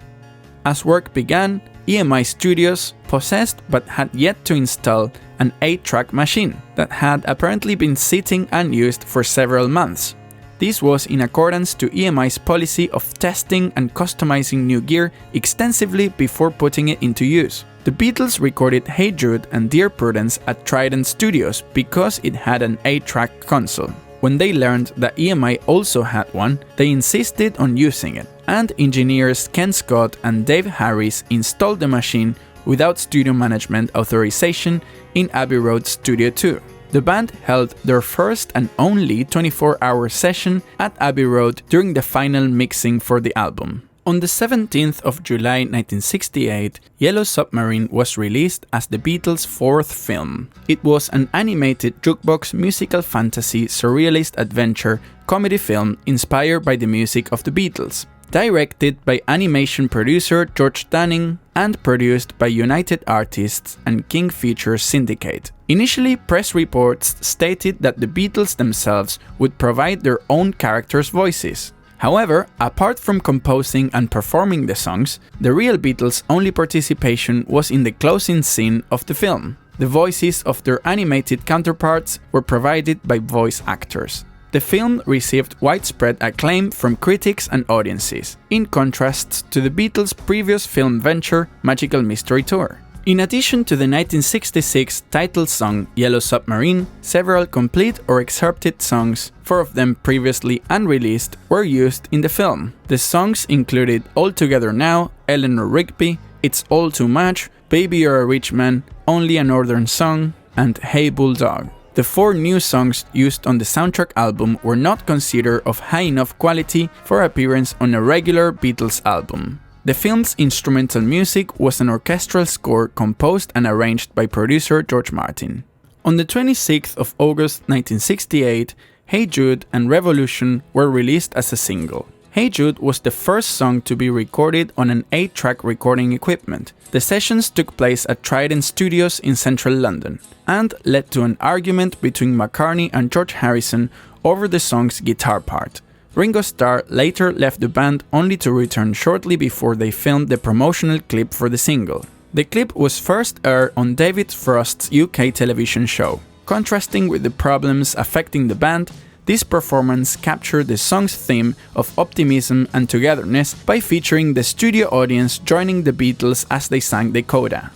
As work began, EMI Studios possessed but had yet to install an 8-track machine that had apparently been sitting unused for several months. This was in accordance to EMI's policy of testing and customizing new gear extensively before putting it into use. The Beatles recorded Hey Jude and Dear Prudence at Trident Studios because it had an 8-track console. When they learned that EMI also had one, they insisted on using it, and engineers Ken Scott and Dave Harris installed the machine without studio management authorization in Abbey Road Studio 2. The band held their first and only 24-hour session at Abbey Road during the final mixing for the album. On the 17th of July 1968, Yellow Submarine was released as the Beatles' fourth film. It was an animated jukebox musical fantasy surrealist adventure comedy film inspired by the music of the Beatles, directed by animation producer George Dunning and produced by United Artists and King Features Syndicate. Initially, press reports stated that the Beatles themselves would provide their own characters' voices. However, apart from composing and performing the songs, the real Beatles' only participation was in the closing scene of the film. The voices of their animated counterparts were provided by voice actors. The film received widespread acclaim from critics and audiences, in contrast to the Beatles' previous film venture, Magical Mystery Tour. In addition to the 1966 title song Yellow Submarine, several complete or excerpted songs, 4 of them previously unreleased, were used in the film. The songs included All Together Now, Eleanor Rigby, It's All Too Much, Baby You're a Rich Man, Only a Northern Song, and Hey Bulldog. The 4 new songs used on the soundtrack album were not considered of high enough quality for appearance on a regular Beatles album. The film's instrumental music was an orchestral score composed and arranged by producer George Martin. On the 26th of August 1968, Hey Jude and Revolution were released as a single. Hey Jude was the first song to be recorded on an 8-track recording equipment. The sessions took place at Trident Studios in central London and led to an argument between McCartney and George Harrison over the song's guitar part. Ringo Starr later left the band only to return shortly before they filmed the promotional clip for the single. The clip was first aired on David Frost's UK television show. Contrasting with the problems affecting the band, this performance captured the song's theme of optimism and togetherness by featuring the studio audience joining the Beatles as they sang the coda.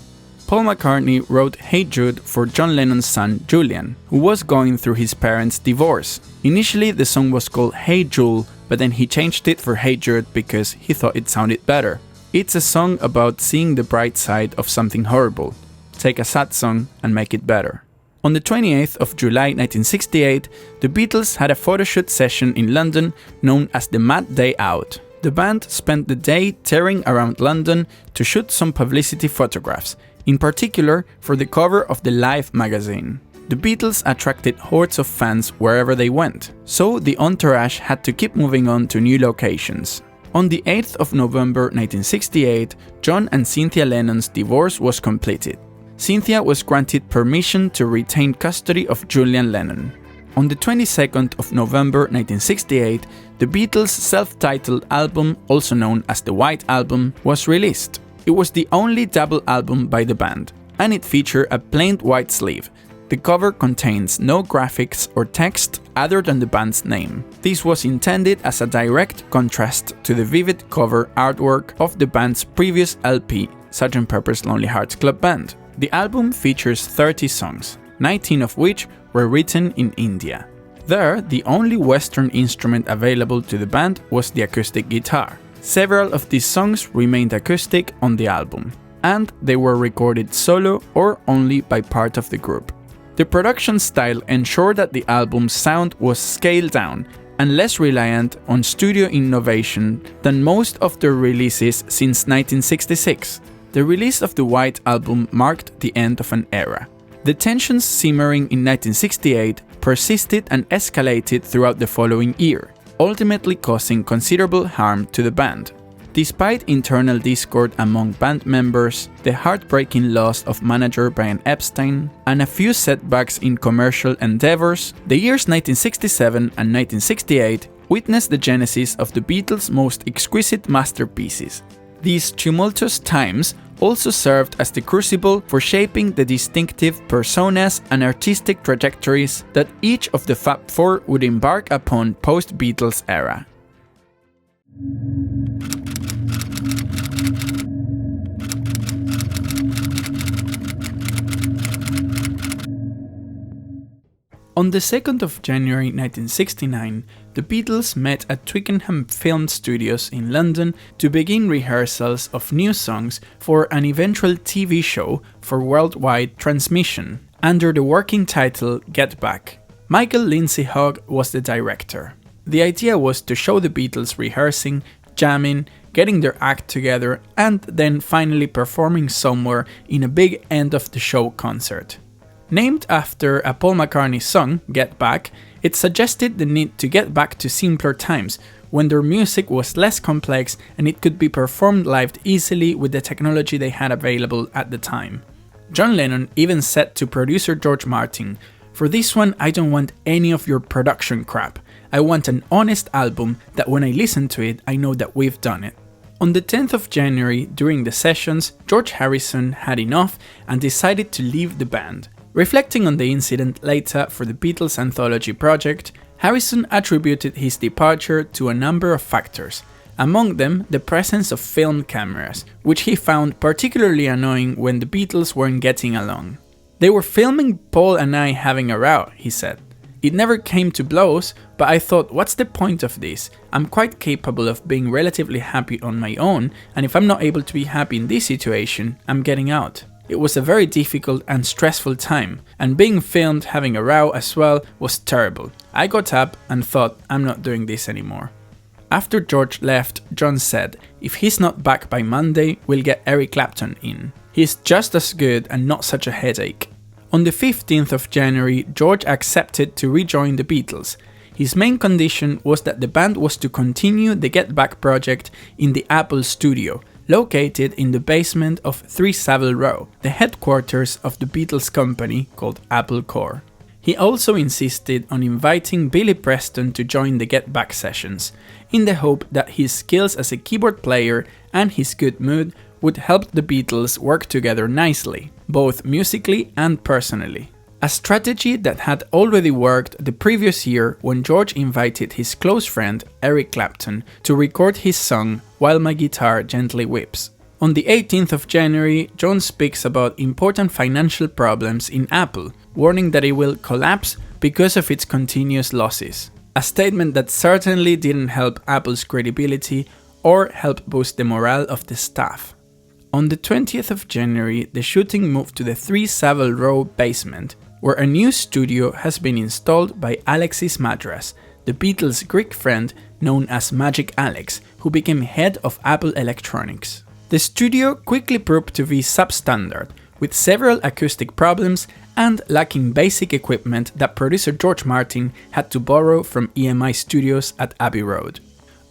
Paul McCartney wrote Hey Jude for John Lennon's son Julian, who was going through his parents' divorce. Initially the song was called Hey Jule, but then he changed it for Hey Jude because he thought it sounded better. It's a song about seeing the bright side of something horrible. Take a sad song and make it better. On the 28th of July 1968, the Beatles had a photoshoot session in London known as the Mad Day Out. The band spent the day tearing around London to shoot some publicity photographs, in particular for the cover of the Life magazine. The Beatles attracted hordes of fans wherever they went, so the entourage had to keep moving on to new locations. On the 8th of November 1968, John and Cynthia Lennon's divorce was completed. Cynthia was granted permission to retain custody of Julian Lennon. On the 22nd of November 1968, the Beatles' self-titled album, also known as the White Album, was released. It was the only double album by the band, and it featured a plain white sleeve. The cover contains no graphics or text other than the band's name. This was intended as a direct contrast to the vivid cover artwork of the band's previous LP, Sgt. Pepper's Lonely Hearts Club Band. The album features 30 songs, 19 of which were written in India. There, the only Western instrument available to the band was the acoustic guitar. Several of these songs remained acoustic on the album, and they were recorded solo or only by part of the group. The production style ensured that the album's sound was scaled down and less reliant on studio innovation than most of their releases since 1966. The release of the White Album marked the end of an era. The tensions simmering in 1968 persisted and escalated throughout the following year, ultimately causing considerable harm to the band. Despite internal discord among band members, the heartbreaking loss of manager Brian Epstein, and a few setbacks in commercial endeavors, the years 1967 and 1968 witnessed the genesis of the Beatles' most exquisite masterpieces. These tumultuous times also served as the crucible for shaping the distinctive personas and artistic trajectories that each of the Fab Four would embark upon post-Beatles era. On the 2nd of January 1969, the Beatles met at Twickenham Film Studios in London to begin rehearsals of new songs for an eventual TV show for worldwide transmission, under the working title Get Back. Michael Lindsay Hogg was the director. The idea was to show the Beatles rehearsing, jamming, getting their act together, and then finally performing somewhere in a big end-of-the-show concert. Named after a Paul McCartney song, Get Back, it suggested the need to get back to simpler times, when their music was less complex and it could be performed live easily with the technology they had available at the time. John Lennon even said to producer George Martin, "For this one, I don't want any of your production crap. I want an honest album that when I listen to it, I know that we've done it." On the 10th of January, during the sessions, George Harrison had enough and decided to leave the band. Reflecting on the incident later for the Beatles Anthology project, Harrison attributed his departure to a number of factors, among them the presence of film cameras, which he found particularly annoying when the Beatles weren't getting along. "They were filming Paul and I having a row," he said. "It never came to blows, but I thought, what's the point of this? I'm quite capable of being relatively happy on my own, and if I'm not able to be happy in this situation, I'm getting out." It was a very difficult and stressful time, and being filmed having a row as well was terrible. I got up and thought, I'm not doing this anymore. After George left, John said, "If he's not back by Monday, we'll get Eric Clapton in. He's just as good and not such a headache." On the 15th of January, George accepted to rejoin the Beatles. His main condition was that the band was to continue the Get Back project in the Apple studio, located in the basement of 3 Savile Row, the headquarters of the Beatles company called Apple Corps. He also insisted on inviting Billy Preston to join the Get Back sessions, in the hope that his skills as a keyboard player and his good mood would help the Beatles work together nicely, both musically and personally. A strategy that had already worked the previous year when George invited his close friend Eric Clapton to record his song While My Guitar Gently Weeps. On the 18th of January, John speaks about important financial problems in Apple, warning that it will collapse because of its continuous losses. A statement that certainly didn't help Apple's credibility or help boost the morale of the staff. On the 20th of January, the shooting moved to the 3 Savile Row basement, where a new studio has been installed by Alexis Madras, the Beatles' Greek friend known as Magic Alex, who became head of Apple Electronics. The studio quickly proved to be substandard, with several acoustic problems and lacking basic equipment that producer George Martin had to borrow from EMI Studios at Abbey Road.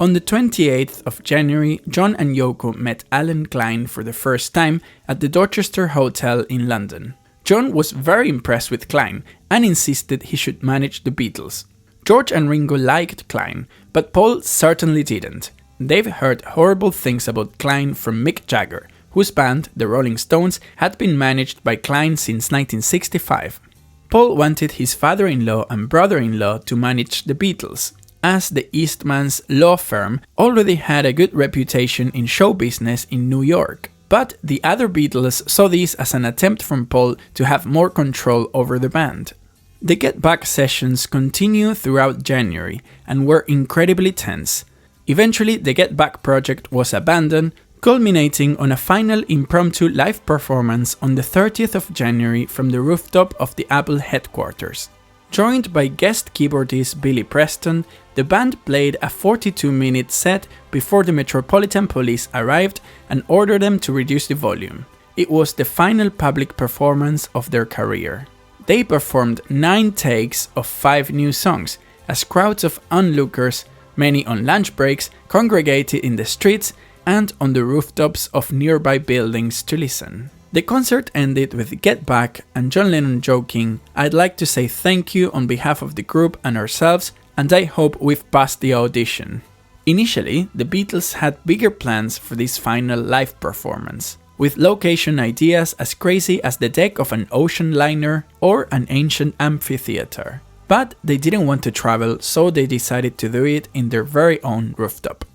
On the 28th of January, John and Yoko met Alan Klein for the first time at the Dorchester Hotel in London. John was very impressed with Klein and insisted he should manage the Beatles. George and Ringo liked Klein, but Paul certainly didn't. They've heard horrible things about Klein from Mick Jagger, whose band, the Rolling Stones, had been managed by Klein since 1965. Paul wanted his father-in-law and brother-in-law to manage the Beatles, as the Eastman's law firm already had a good reputation in show business in New York. But the other Beatles saw this as an attempt from Paul to have more control over the band. The Get Back sessions continued throughout January and were incredibly tense. Eventually, the Get Back project was abandoned, culminating on a final impromptu live performance on the 30th of January from the rooftop of the Apple headquarters. Joined by guest keyboardist Billy Preston, the band played a 42-minute set before the Metropolitan Police arrived and ordered them to reduce the volume. It was the final public performance of their career. They performed 9 takes of 5 new songs, as crowds of onlookers, many on lunch breaks, congregated in the streets and on the rooftops of nearby buildings to listen. The concert ended with Get Back and John Lennon joking, "I'd like to say thank you on behalf of the group and ourselves, and I hope we've passed the audition." Initially, the Beatles had bigger plans for this final live performance, with location ideas as crazy as the deck of an ocean liner or an ancient amphitheater. But they didn't want to travel, so they decided to do it in their very own rooftop.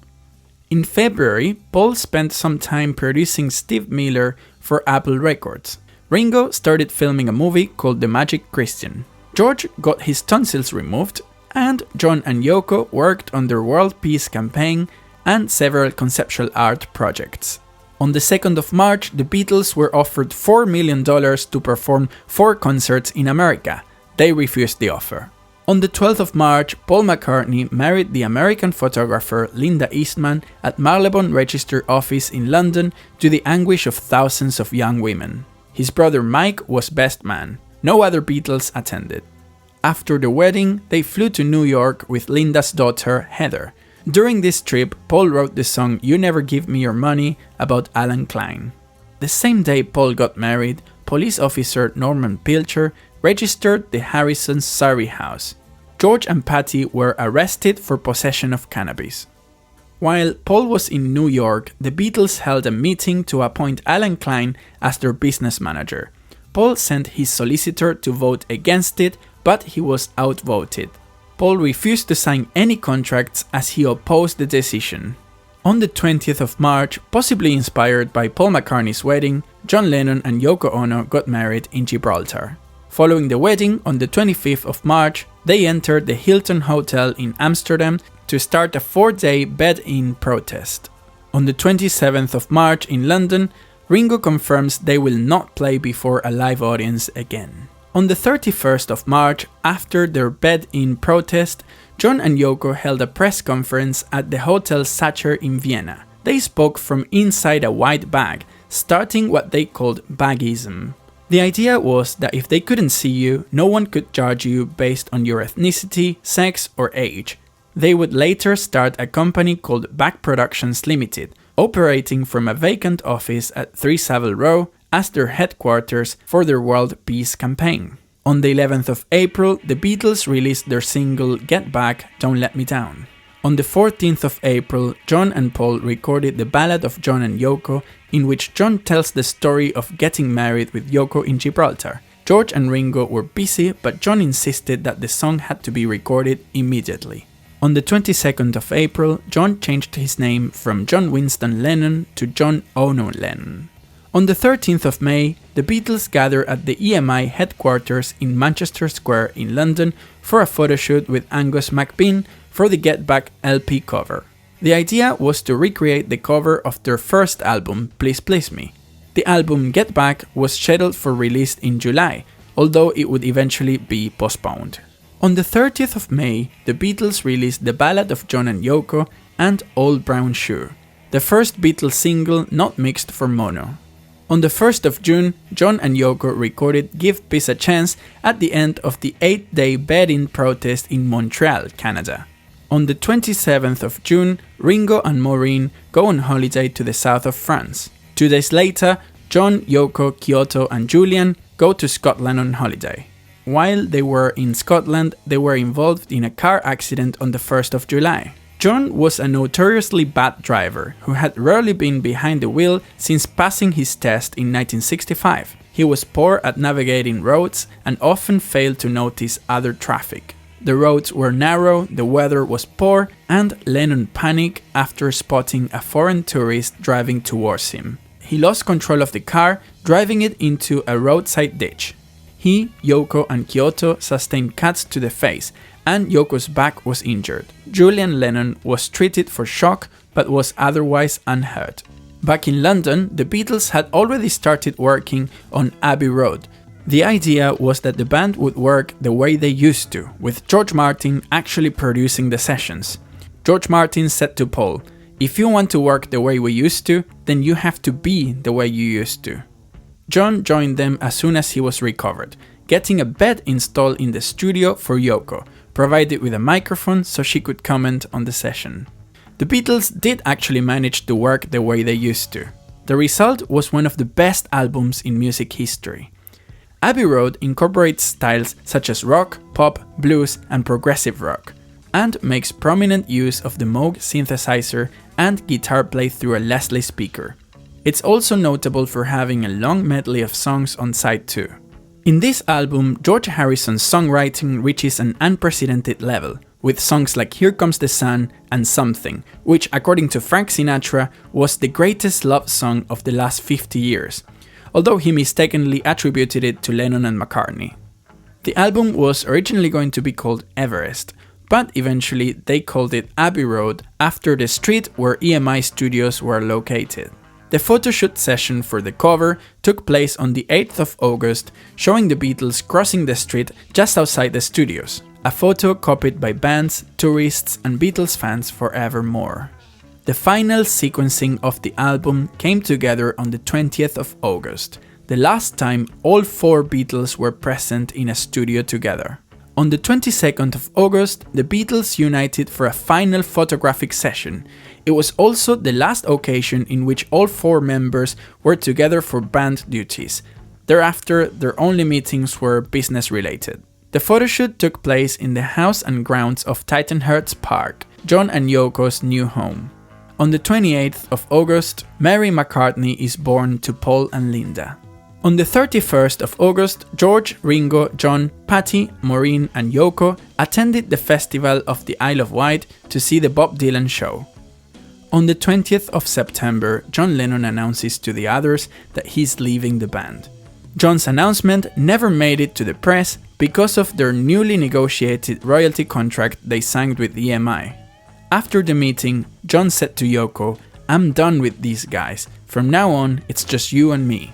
In February, Paul spent some time producing Steve Miller for Apple Records. Ringo started filming a movie called The Magic Christian. George got his tonsils removed, and John and Yoko worked on their world peace campaign and several conceptual art projects. On the 2nd of March, the Beatles were offered $4 million to perform 4 concerts in America. They refused the offer. On the 12th of March, Paul McCartney married the American photographer Linda Eastman at Marylebone Register Office in London, to the anguish of thousands of young women. His brother Mike was best man. No other Beatles attended. After the wedding, they flew to New York with Linda's daughter Heather. During this trip, Paul wrote the song You Never Give Me Your Money about Alan Klein. The same day Paul got married, police officer Norman Pilcher registered the Harrison's Surrey house. George and Patty were arrested for possession of cannabis. While Paul was in New York, the Beatles held a meeting to appoint Alan Klein as their business manager. Paul sent his solicitor to vote against it, but he was outvoted. Paul refused to sign any contracts as he opposed the decision. On the 20th of March, possibly inspired by Paul McCartney's wedding, John Lennon and Yoko Ono got married in Gibraltar. Following the wedding, on the 25th of March, they entered the Hilton Hotel in Amsterdam to start a 4-day bed-in protest. On the 27th of March in London, Ringo confirms they will not play before a live audience again. On the 31st of March, after their bed-in protest, John and Yoko held a press conference at the Hotel Sacher in Vienna. They spoke from inside a white bag, starting what they called baggism. The idea was that if they couldn't see you, no one could judge you based on your ethnicity, sex, or age. They would later start a company called Back Productions Limited, operating from a vacant office at 3 Savile Row as their headquarters for their world peace campaign. On the 11th of April, the Beatles released their single Get Back, Don't Let Me Down. On the 14th of April, John and Paul recorded the Ballad of John and Yoko, in which John tells the story of getting married with Yoko in Gibraltar. George and Ringo were busy, but John insisted that the song had to be recorded immediately. On the 22nd of April, John changed his name from John Winston Lennon to John Ono Lennon. On the 13th of May, the Beatles gathered at the EMI headquarters in Manchester Square in London for a photoshoot with Angus MacBean for the Get Back LP cover. The idea was to recreate the cover of their first album, Please Please Me. The album Get Back was scheduled for release in July, although it would eventually be postponed. On the 30th of May, the Beatles released the Ballad of John and Yoko and Old Brown Shoe, the first Beatles single not mixed for mono. On the 1st of June, John and Yoko recorded Give Peace a Chance at the end of the 8-day bed-in protest in Montreal, Canada. On the 27th of June, Ringo and Maureen go on holiday to the south of France. 2 days later, John, Yoko, Kyoto and Julian go to Scotland on holiday. While they were in Scotland, they were involved in a car accident on the 1st of July. John was a notoriously bad driver who had rarely been behind the wheel since passing his test in 1965. He was poor at navigating roads and often failed to notice other traffic. The roads were narrow, the weather was poor, and Lennon panicked after spotting a foreign tourist driving towards him. He lost control of the car, driving it into a roadside ditch. He, Yoko and Kyoto sustained cuts to the face, and Yoko's back was injured. Julian Lennon was treated for shock, but was otherwise unhurt. Back in London, the Beatles had already started working on Abbey Road. The idea was that the band would work the way they used to, with George Martin actually producing the sessions. George Martin said to Paul, "If you want to work the way we used to, then you have to be the way you used to." John joined them as soon as he was recovered, getting a bed installed in the studio for Yoko, provided with a microphone so she could comment on the session. The Beatles did actually manage to work the way they used to. The result was one of the best albums in music history. Abbey Road incorporates styles such as rock, pop, blues and progressive rock, and makes prominent use of the Moog synthesizer and guitar played through a Leslie speaker. It's also notable for having a long medley of songs on side 2. In this album, George Harrison's songwriting reaches an unprecedented level, with songs like Here Comes the Sun and Something, which according to Frank Sinatra was the greatest love song of the last 50 years, although he mistakenly attributed it to Lennon and McCartney. The album was originally going to be called Everest, but eventually they called it Abbey Road after the street where EMI studios were located. The photoshoot session for the cover took place on the 8th of August, showing the Beatles crossing the street just outside the studios, a photo copied by bands, tourists and Beatles fans forevermore. The final sequencing of the album came together on the 20th of August, the last time all 4 Beatles were present in a studio together. On the 22nd of August, the Beatles united for a final photographic session. It was also the last occasion in which all 4 members were together for band duties. Thereafter, their only meetings were business related. The photoshoot took place in the house and grounds of Tittenhurst Park, John and Yoko's new home. On the 28th of August, Mary McCartney is born to Paul and Linda. On the 31st of August, George, Ringo, John, Patty, Maureen and Yoko attended the Festival of the Isle of Wight to see the Bob Dylan show. On the 20th of September, John Lennon announces to the others that he's leaving the band. John's announcement never made it to the press because of their newly negotiated royalty contract they signed with EMI. After the meeting, John said to Yoko, "I'm done with these guys. From now on, it's just you and me."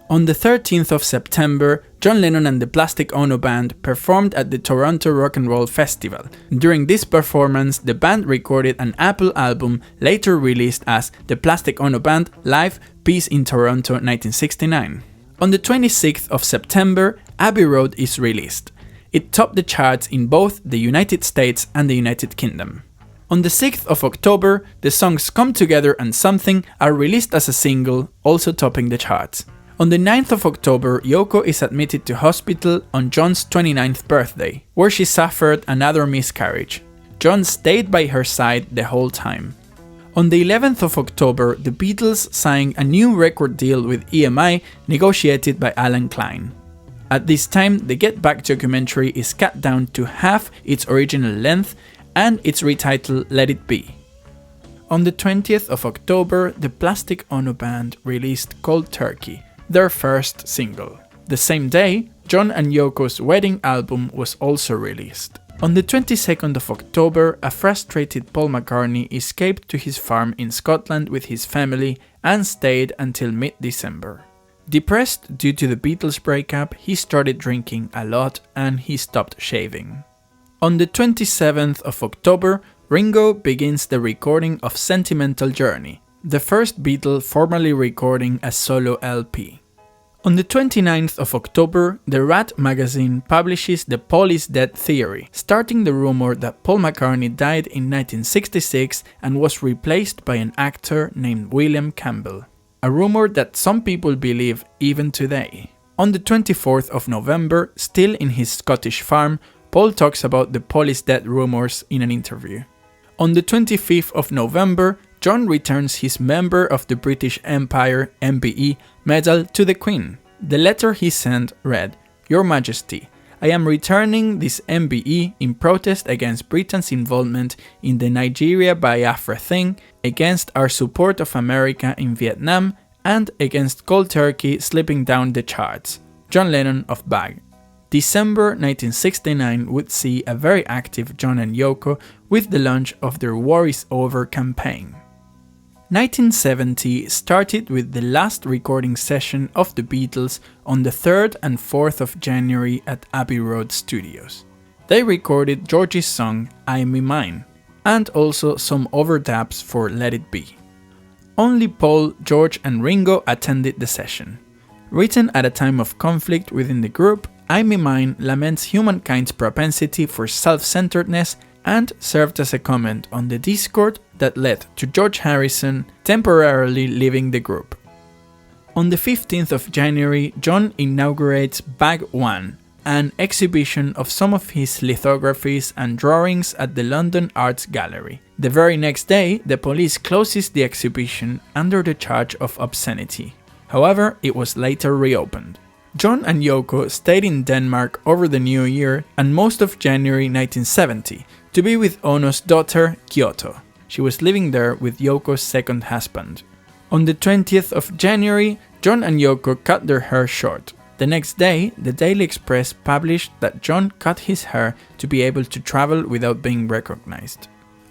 On the 13th of September, John Lennon and the Plastic Ono Band performed at the Toronto Rock and Roll Festival. During this performance, the band recorded an Apple album later released as The Plastic Ono Band Live Peace in Toronto 1969. On the 26th of September, Abbey Road is released. It topped the charts in both the United States and the United Kingdom. On the 6th of October, the songs Come Together and Something are released as a single, also topping the charts. On the 9th of October, Yoko is admitted to hospital on John's 29th birthday, where she suffered another miscarriage. John stayed by her side the whole time. On the 11th of October, the Beatles signed a new record deal with EMI negotiated by Alan Klein. At this time, the Get Back documentary is cut down to half its original length and it's retitled Let It Be. On the 20th of October, the Plastic Ono Band released Cold Turkey, their first single. The same day, John and Yoko's wedding album was also released. On the 22nd of October, a frustrated Paul McCartney escaped to his farm in Scotland with his family and stayed until mid-December. Depressed due to the Beatles breakup, he started drinking a lot and he stopped shaving. On the 27th of October, Ringo begins the recording of Sentimental Journey, the first Beatle formally recording a solo LP. On the 29th of October, the Rat magazine publishes the Paul is Dead theory, starting the rumor that Paul McCartney died in 1966 and was replaced by an actor named William Campbell. A rumor that some people believe even today. On the 24th of November, still in his Scottish farm, Paul talks about the Paul is Dead rumors in an interview. On the 25th of November, John returns his Member of the British Empire (MBE) medal to the Queen. The letter he sent read, "Your Majesty, I am returning this MBE in protest against Britain's involvement in the Nigeria-Biafra thing, against our support of America in Vietnam, and against cold turkey slipping down the charts. John Lennon of Bag." December 1969 would see a very active John and Yoko with the launch of their War is Over campaign. 1970 started with the last recording session of the Beatles on the 3rd and 4th of January at Abbey Road Studios. They recorded George's song I Me Mine, and also some overdubs for Let It Be. Only Paul, George and Ringo attended the session. Written at a time of conflict within the group, I Me Mine laments humankind's propensity for self-centeredness and served as a comment on the discord that led to George Harrison temporarily leaving the group. On the 15th of January, John inaugurates Bag 1, an exhibition of some of his lithographies and drawings at the London Arts Gallery. The very next day, the police closes the exhibition under the charge of obscenity. However, it was later reopened. John and Yoko stayed in Denmark over the New Year and most of January 1970 to be with Ono's daughter, Kyoto. She was living there with Yoko's second husband. On the 20th of January, John and Yoko cut their hair short. The next day, the Daily Express published that John cut his hair to be able to travel without being recognized.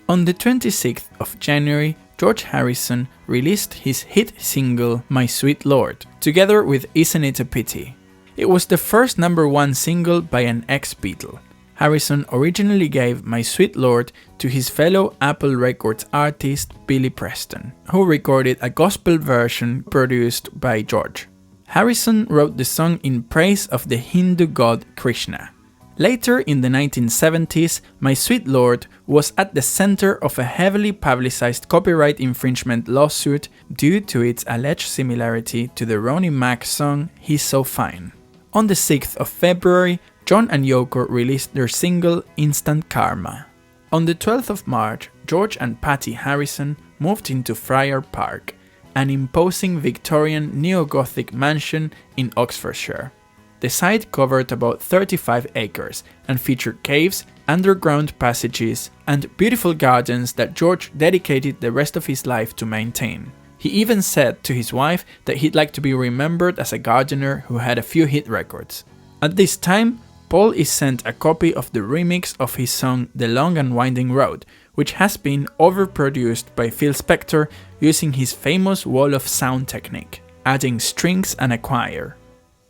On the 26th of January, George Harrison released his hit single My Sweet Lord, together with Isn't It a Pity. It was the first #1 single by an ex-Beatle. Harrison originally gave My Sweet Lord to his fellow Apple Records artist Billy Preston, who recorded a gospel version produced by George. Harrison wrote the song in praise of the Hindu god Krishna. Later in the 1970s, My Sweet Lord was at the center of a heavily publicized copyright infringement lawsuit due to its alleged similarity to the Ronnie Mac song He's So Fine. On the 6th of February, John and Yoko released their single Instant Karma. On the 12th of March, George and Patty Harrison moved into Friar Park, an imposing Victorian neo-Gothic mansion in Oxfordshire. The site covered about 35 acres and featured caves, underground passages, and beautiful gardens that George dedicated the rest of his life to maintain. He even said to his wife that he'd like to be remembered as a gardener who had a few hit records. At this time, Paul is sent a copy of the remix of his song The Long and Winding Road, which has been overproduced by Phil Spector using his famous wall of sound technique, adding strings and a choir.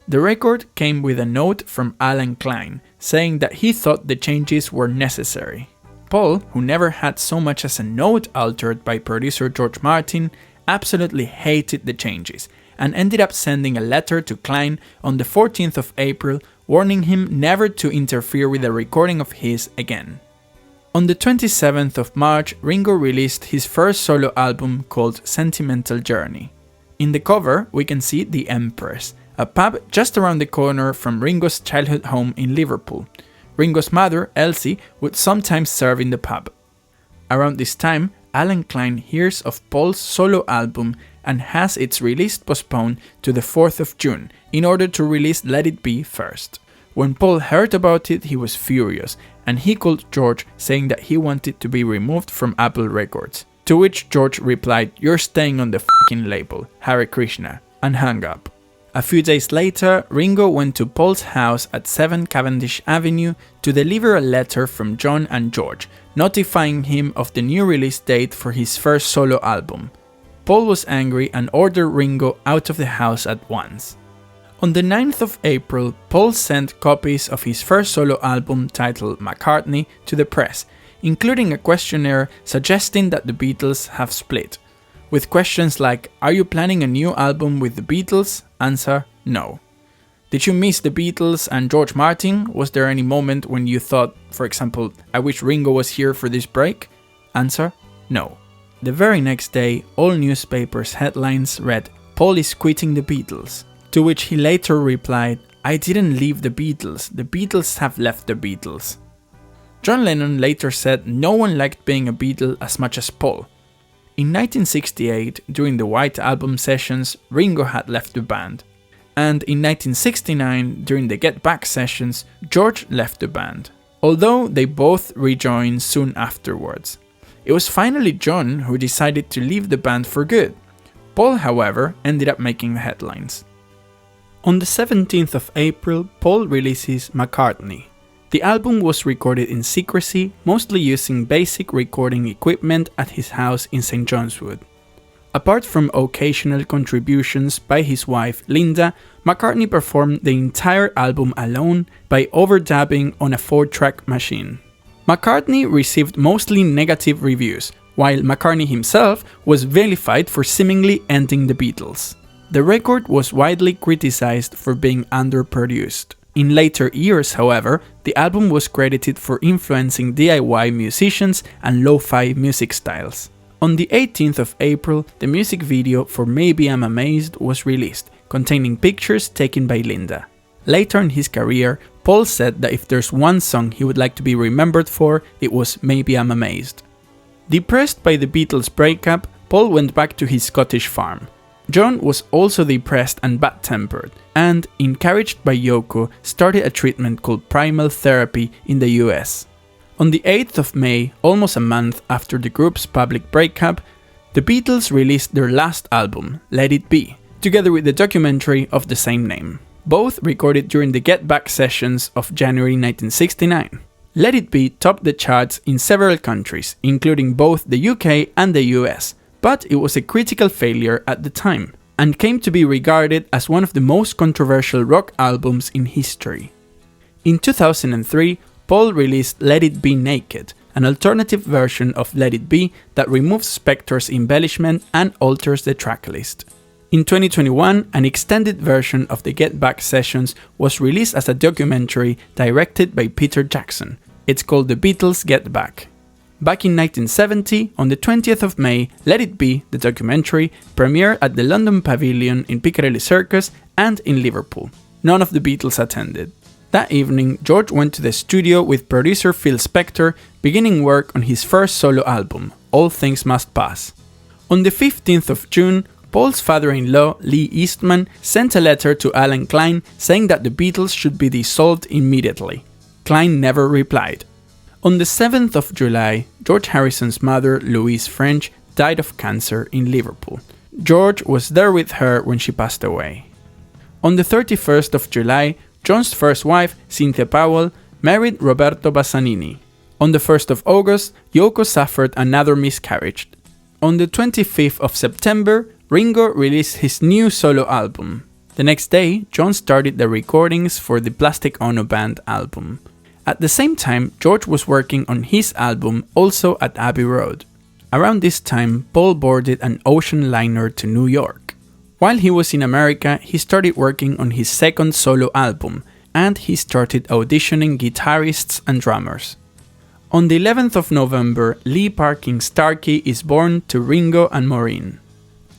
The record came with a note from Alan Klein, saying that he thought the changes were necessary. Paul, who never had so much as a note altered by producer George Martin, absolutely hated the changes, and ended up sending a letter to Klein on the 14th of April warning him never to interfere with a recording of his again. On the 27th of March, Ringo released his first solo album called Sentimental Journey. In the cover, we can see The Empress, a pub just around the corner from Ringo's childhood home in Liverpool. Ringo's mother, Elsie, would sometimes serve in the pub. Around this time, Alan Klein hears of Paul's solo album and has its release postponed to the 4th of June in order to release Let It Be first. When Paul heard about it, he was furious, and he called George saying that he wanted to be removed from Apple Records. To which George replied, "You're staying on the fucking label, Hare Krishna," and hung up. A few days later, Ringo went to Paul's house at 7 Cavendish Avenue to deliver a letter from John and George, notifying him of the new release date for his first solo album. Paul was angry and ordered Ringo out of the house at once. On the 9th of April, Paul sent copies of his first solo album titled McCartney to the press, including a questionnaire suggesting that the Beatles have split. With questions like, "Are you planning a new album with the Beatles?" Answer, no. Did you miss the Beatles and George Martin? Was there any moment when you thought, for example, I wish Ringo was here for this break? Answer, no. The very next day, all newspapers' headlines read, Paul is quitting the Beatles, to which he later replied, I didn't leave the Beatles have left the Beatles. John Lennon later said no one liked being a Beatle as much as Paul. In 1968, during the White Album sessions, Ringo had left the band. And in 1969, during the Get Back sessions, George left the band, although they both rejoined soon afterwards. It was finally John who decided to leave the band for good. Paul, however, ended up making the headlines. On the 17th of April, Paul releases McCartney. The album was recorded in secrecy, mostly using basic recording equipment at his house in St. John's Wood. Apart from occasional contributions by his wife Linda, McCartney performed the entire album alone by overdubbing on a 4-track machine. McCartney received mostly negative reviews, while McCartney himself was vilified for seemingly ending the Beatles. The record was widely criticized for being underproduced. In later years, however, the album was credited for influencing DIY musicians and lo-fi music styles. On the 18th of April, the music video for Maybe I'm Amazed was released, containing pictures taken by Linda. Later in his career, Paul said that if there's one song he would like to be remembered for, it was Maybe I'm Amazed. Depressed by the Beatles' breakup, Paul went back to his Scottish farm. John was also depressed and bad-tempered, and, encouraged by Yoko, started a treatment called primal therapy in the US. On the 8th of May, almost a month after the group's public breakup, the Beatles released their last album, Let It Be, together with the documentary of the same name, both recorded during the Get Back sessions of January 1969. Let It Be topped the charts in several countries, including both the UK and the US, but it was a critical failure at the time, and came to be regarded as one of the most controversial rock albums in history. In 2003, Paul released Let It Be Naked, an alternative version of Let It Be that removes Spector's embellishment and alters the tracklist. In 2021, an extended version of the Get Back sessions was released as a documentary directed by Peter Jackson. It's called The Beatles Get Back. Back in 1970, on the 20th of May, Let It Be, the documentary, premiered at the London Pavilion in Piccadilly Circus and in Liverpool. None of the Beatles attended. That evening, George went to the studio with producer Phil Spector, beginning work on his first solo album, All Things Must Pass. On the 15th of June, Paul's father-in-law, Lee Eastman, sent a letter to Alan Klein saying that the Beatles should be dissolved immediately. Klein never replied. On the 7th of July, George Harrison's mother, Louise French, died of cancer in Liverpool. George was there with her when she passed away. On the 31st of July, John's first wife, Cynthia Powell, married Roberto Bassanini. On the 1st of August, Yoko suffered another miscarriage. On the 25th of September, Ringo released his new solo album. The next day, John started the recordings for the Plastic Ono Band album. At the same time, George was working on his album, also at Abbey Road. Around this time, Paul boarded an ocean liner to New York. While he was in America, he started working on his second solo album, and he started auditioning guitarists and drummers. On the 11th of November, Lee Parkin Starkey is born to Ringo and Maureen.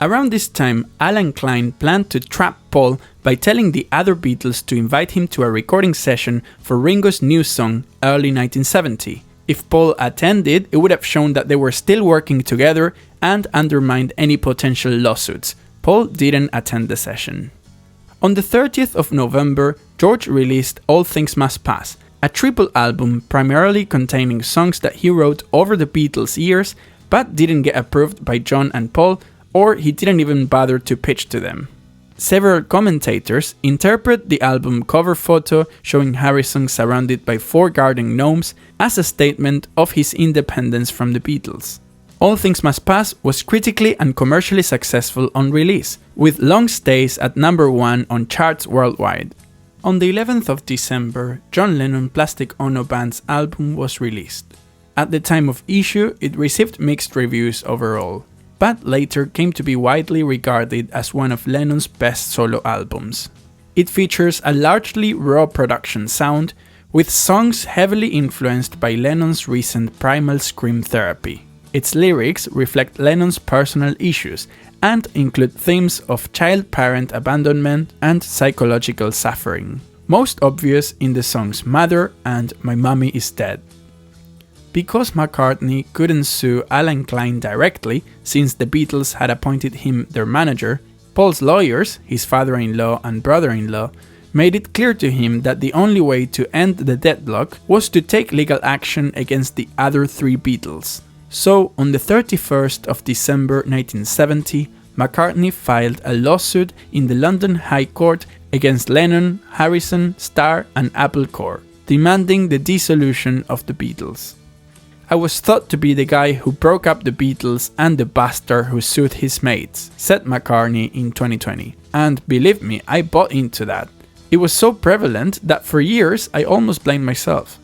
Around this time, Alan Klein planned to trap Paul by telling the other Beatles to invite him to a recording session for Ringo's new song, early 1970. If Paul attended, it would have shown that they were still working together and undermined any potential lawsuits. Paul didn't attend the session. On the 30th of November, George released All Things Must Pass, a triple album primarily containing songs that he wrote over the Beatles' years but didn't get approved by John and Paul, or he didn't even bother to pitch to them. Several commentators interpret the album cover photo showing Harrison surrounded by 4 garden gnomes as a statement of his independence from the Beatles. All Things Must Pass was critically and commercially successful on release, with long stays at number 1 on charts worldwide. On the 11th of December, John Lennon Plastic Ono Band's album was released. At the time of issue, it received mixed reviews overall, but later came to be widely regarded as one of Lennon's best solo albums. It features a largely raw production sound, with songs heavily influenced by Lennon's recent Primal Scream therapy. Its lyrics reflect Lennon's personal issues and include themes of child-parent abandonment and psychological suffering, most obvious in the songs Mother and My Mommy Is Dead. Because McCartney couldn't sue Alan Klein directly, since the Beatles had appointed him their manager, Paul's lawyers, his father-in-law and brother-in-law, made it clear to him that the only way to end the deadlock was to take legal action against the other three Beatles. So, on the 31st of December 1970, McCartney filed a lawsuit in the London High Court against Lennon, Harrison, Starr and Apple Corps, demanding the dissolution of the Beatles. I was thought to be the guy who broke up the Beatles and the bastard who sued his mates, said McCartney in 2020. And believe me, I bought into that. It was so prevalent that for years I almost blamed myself.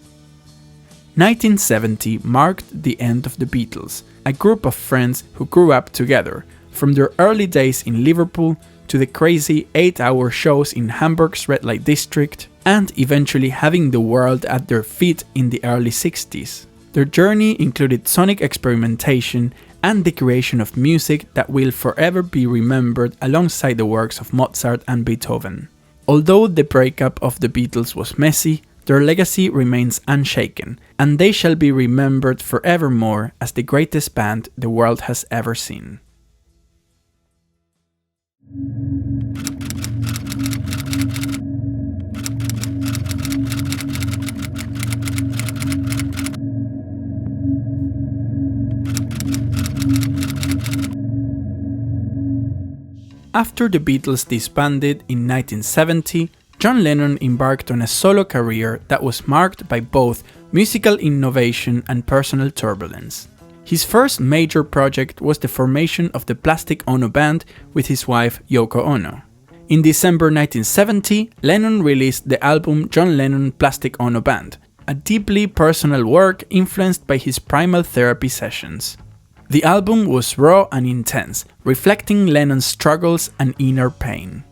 1970 marked the end of the Beatles, a group of friends who grew up together, from their early days in Liverpool to the crazy 8-hour shows in Hamburg's red light district, and eventually having the world at their feet in the early 60s. Their journey included sonic experimentation and the creation of music that will forever be remembered alongside the works of Mozart and Beethoven. Although the breakup of the Beatles was messy, their legacy remains unshaken, and they shall be remembered forevermore as the greatest band the world has ever seen. After the Beatles disbanded in 1970, John Lennon embarked on a solo career that was marked by both musical innovation and personal turbulence. His first major project was the formation of the Plastic Ono Band with his wife Yoko Ono. In December 1970, Lennon released the album John Lennon Plastic Ono Band, a deeply personal work influenced by his primal therapy sessions. The album was raw and intense, reflecting Lennon's struggles and inner pain.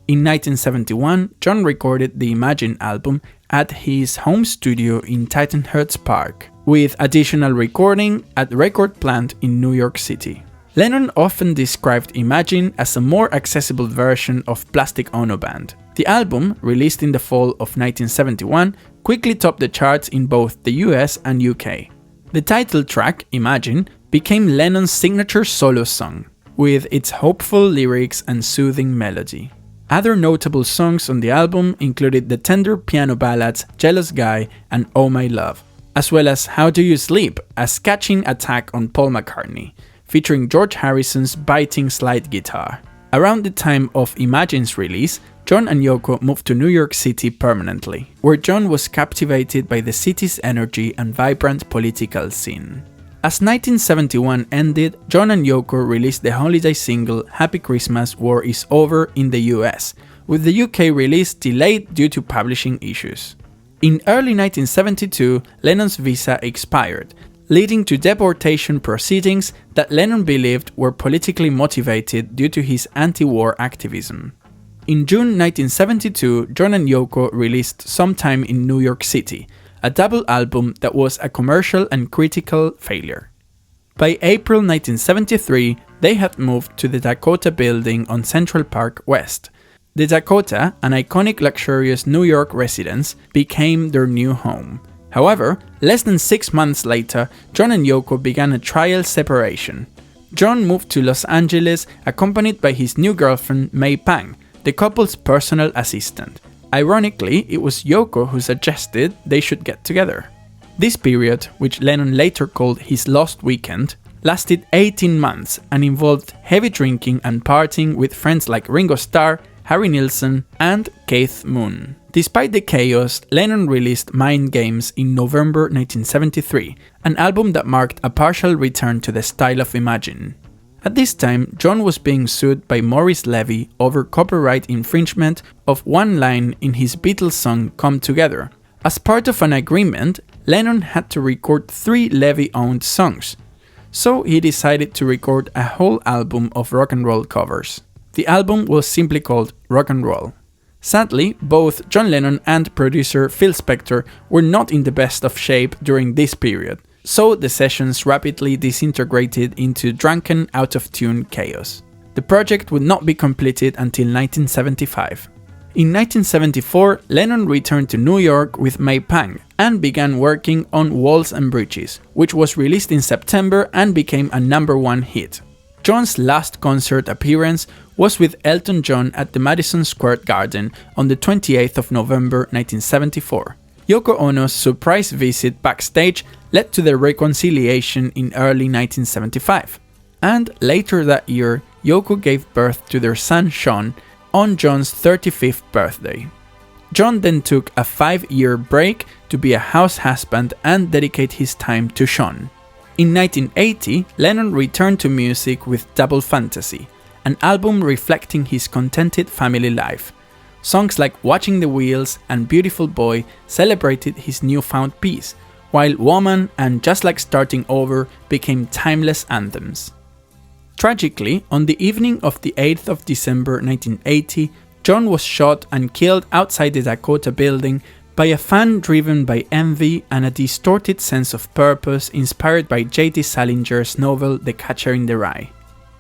In 1971, John recorded the Imagine album at his home studio in Tittenhurst Park, with additional recording at Record Plant in New York City. Lennon often described Imagine as a more accessible version of Plastic Ono Band. The album, released in the fall of 1971, quickly topped the charts in both the US and UK. The title track, Imagine, became Lennon's signature solo song, with its hopeful lyrics and soothing melody. Other notable songs on the album included the tender piano ballads Jealous Guy and Oh My Love, as well as How Do You Sleep, a scatching attack on Paul McCartney, featuring George Harrison's biting slide guitar. Around the time of Imagine's release, John and Yoko moved to New York City permanently, where John was captivated by the city's energy and vibrant political scene. As 1971 ended, John and Yoko released the holiday single Happy Christmas, War Is Over in the US, with the UK release delayed due to publishing issues. In early 1972, Lennon's visa expired, leading to deportation proceedings that Lennon believed were politically motivated due to his anti-war activism. In June 1972, John and Yoko released Sometime in New York City, a double album that was a commercial and critical failure. By April 1973, they had moved to the Dakota Building on Central Park West. The Dakota, an iconic luxurious New York residence, became their new home. However, less than 6 months later, John and Yoko began a trial separation. John moved to Los Angeles accompanied by his new girlfriend May Pang, the couple's personal assistant. Ironically, it was Yoko who suggested they should get together. This period, which Lennon later called his lost weekend, lasted 18 months and involved heavy drinking and partying with friends like Ringo Starr, Harry Nilsson and Keith Moon. Despite the chaos, Lennon released Mind Games in November 1973, an album that marked a partial return to the style of Imagine. At this time, John was being sued by Maurice Levy over copyright infringement of one line in his Beatles song Come Together. As part of an agreement, Lennon had to record 3 Levy-owned songs, so he decided to record a whole album of rock and roll covers. The album was simply called Rock and Roll. Sadly, both John Lennon and producer Phil Spector were not in the best of shape during this period, so the sessions rapidly disintegrated into drunken, out-of-tune chaos. The project would not be completed until 1975. In 1974, Lennon returned to New York with May Pang and began working on Walls and Bridges, which was released in September and became a #1 hit. John's last concert appearance was with Elton John at the Madison Square Garden on the 28th of November 1974. Yoko Ono's surprise visit backstage led to their reconciliation in early 1975. And later that year, Yoko gave birth to their son Sean on John's 35th birthday. John then took a 5-year break to be a house husband and dedicate his time to Sean. In 1980, Lennon returned to music with Double Fantasy, an album reflecting his contented family life. Songs like Watching the Wheels and Beautiful Boy celebrated his newfound peace, while Woman and Just Like Starting Over became timeless anthems. Tragically, on the evening of the 8th of December 1980, John was shot and killed outside the Dakota Building by a fan driven by envy and a distorted sense of purpose inspired by J.D. Salinger's novel The Catcher in the Rye.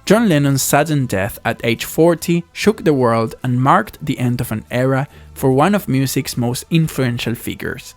John Lennon's sudden death at age 40 shook the world and marked the end of an era for one of music's most influential figures.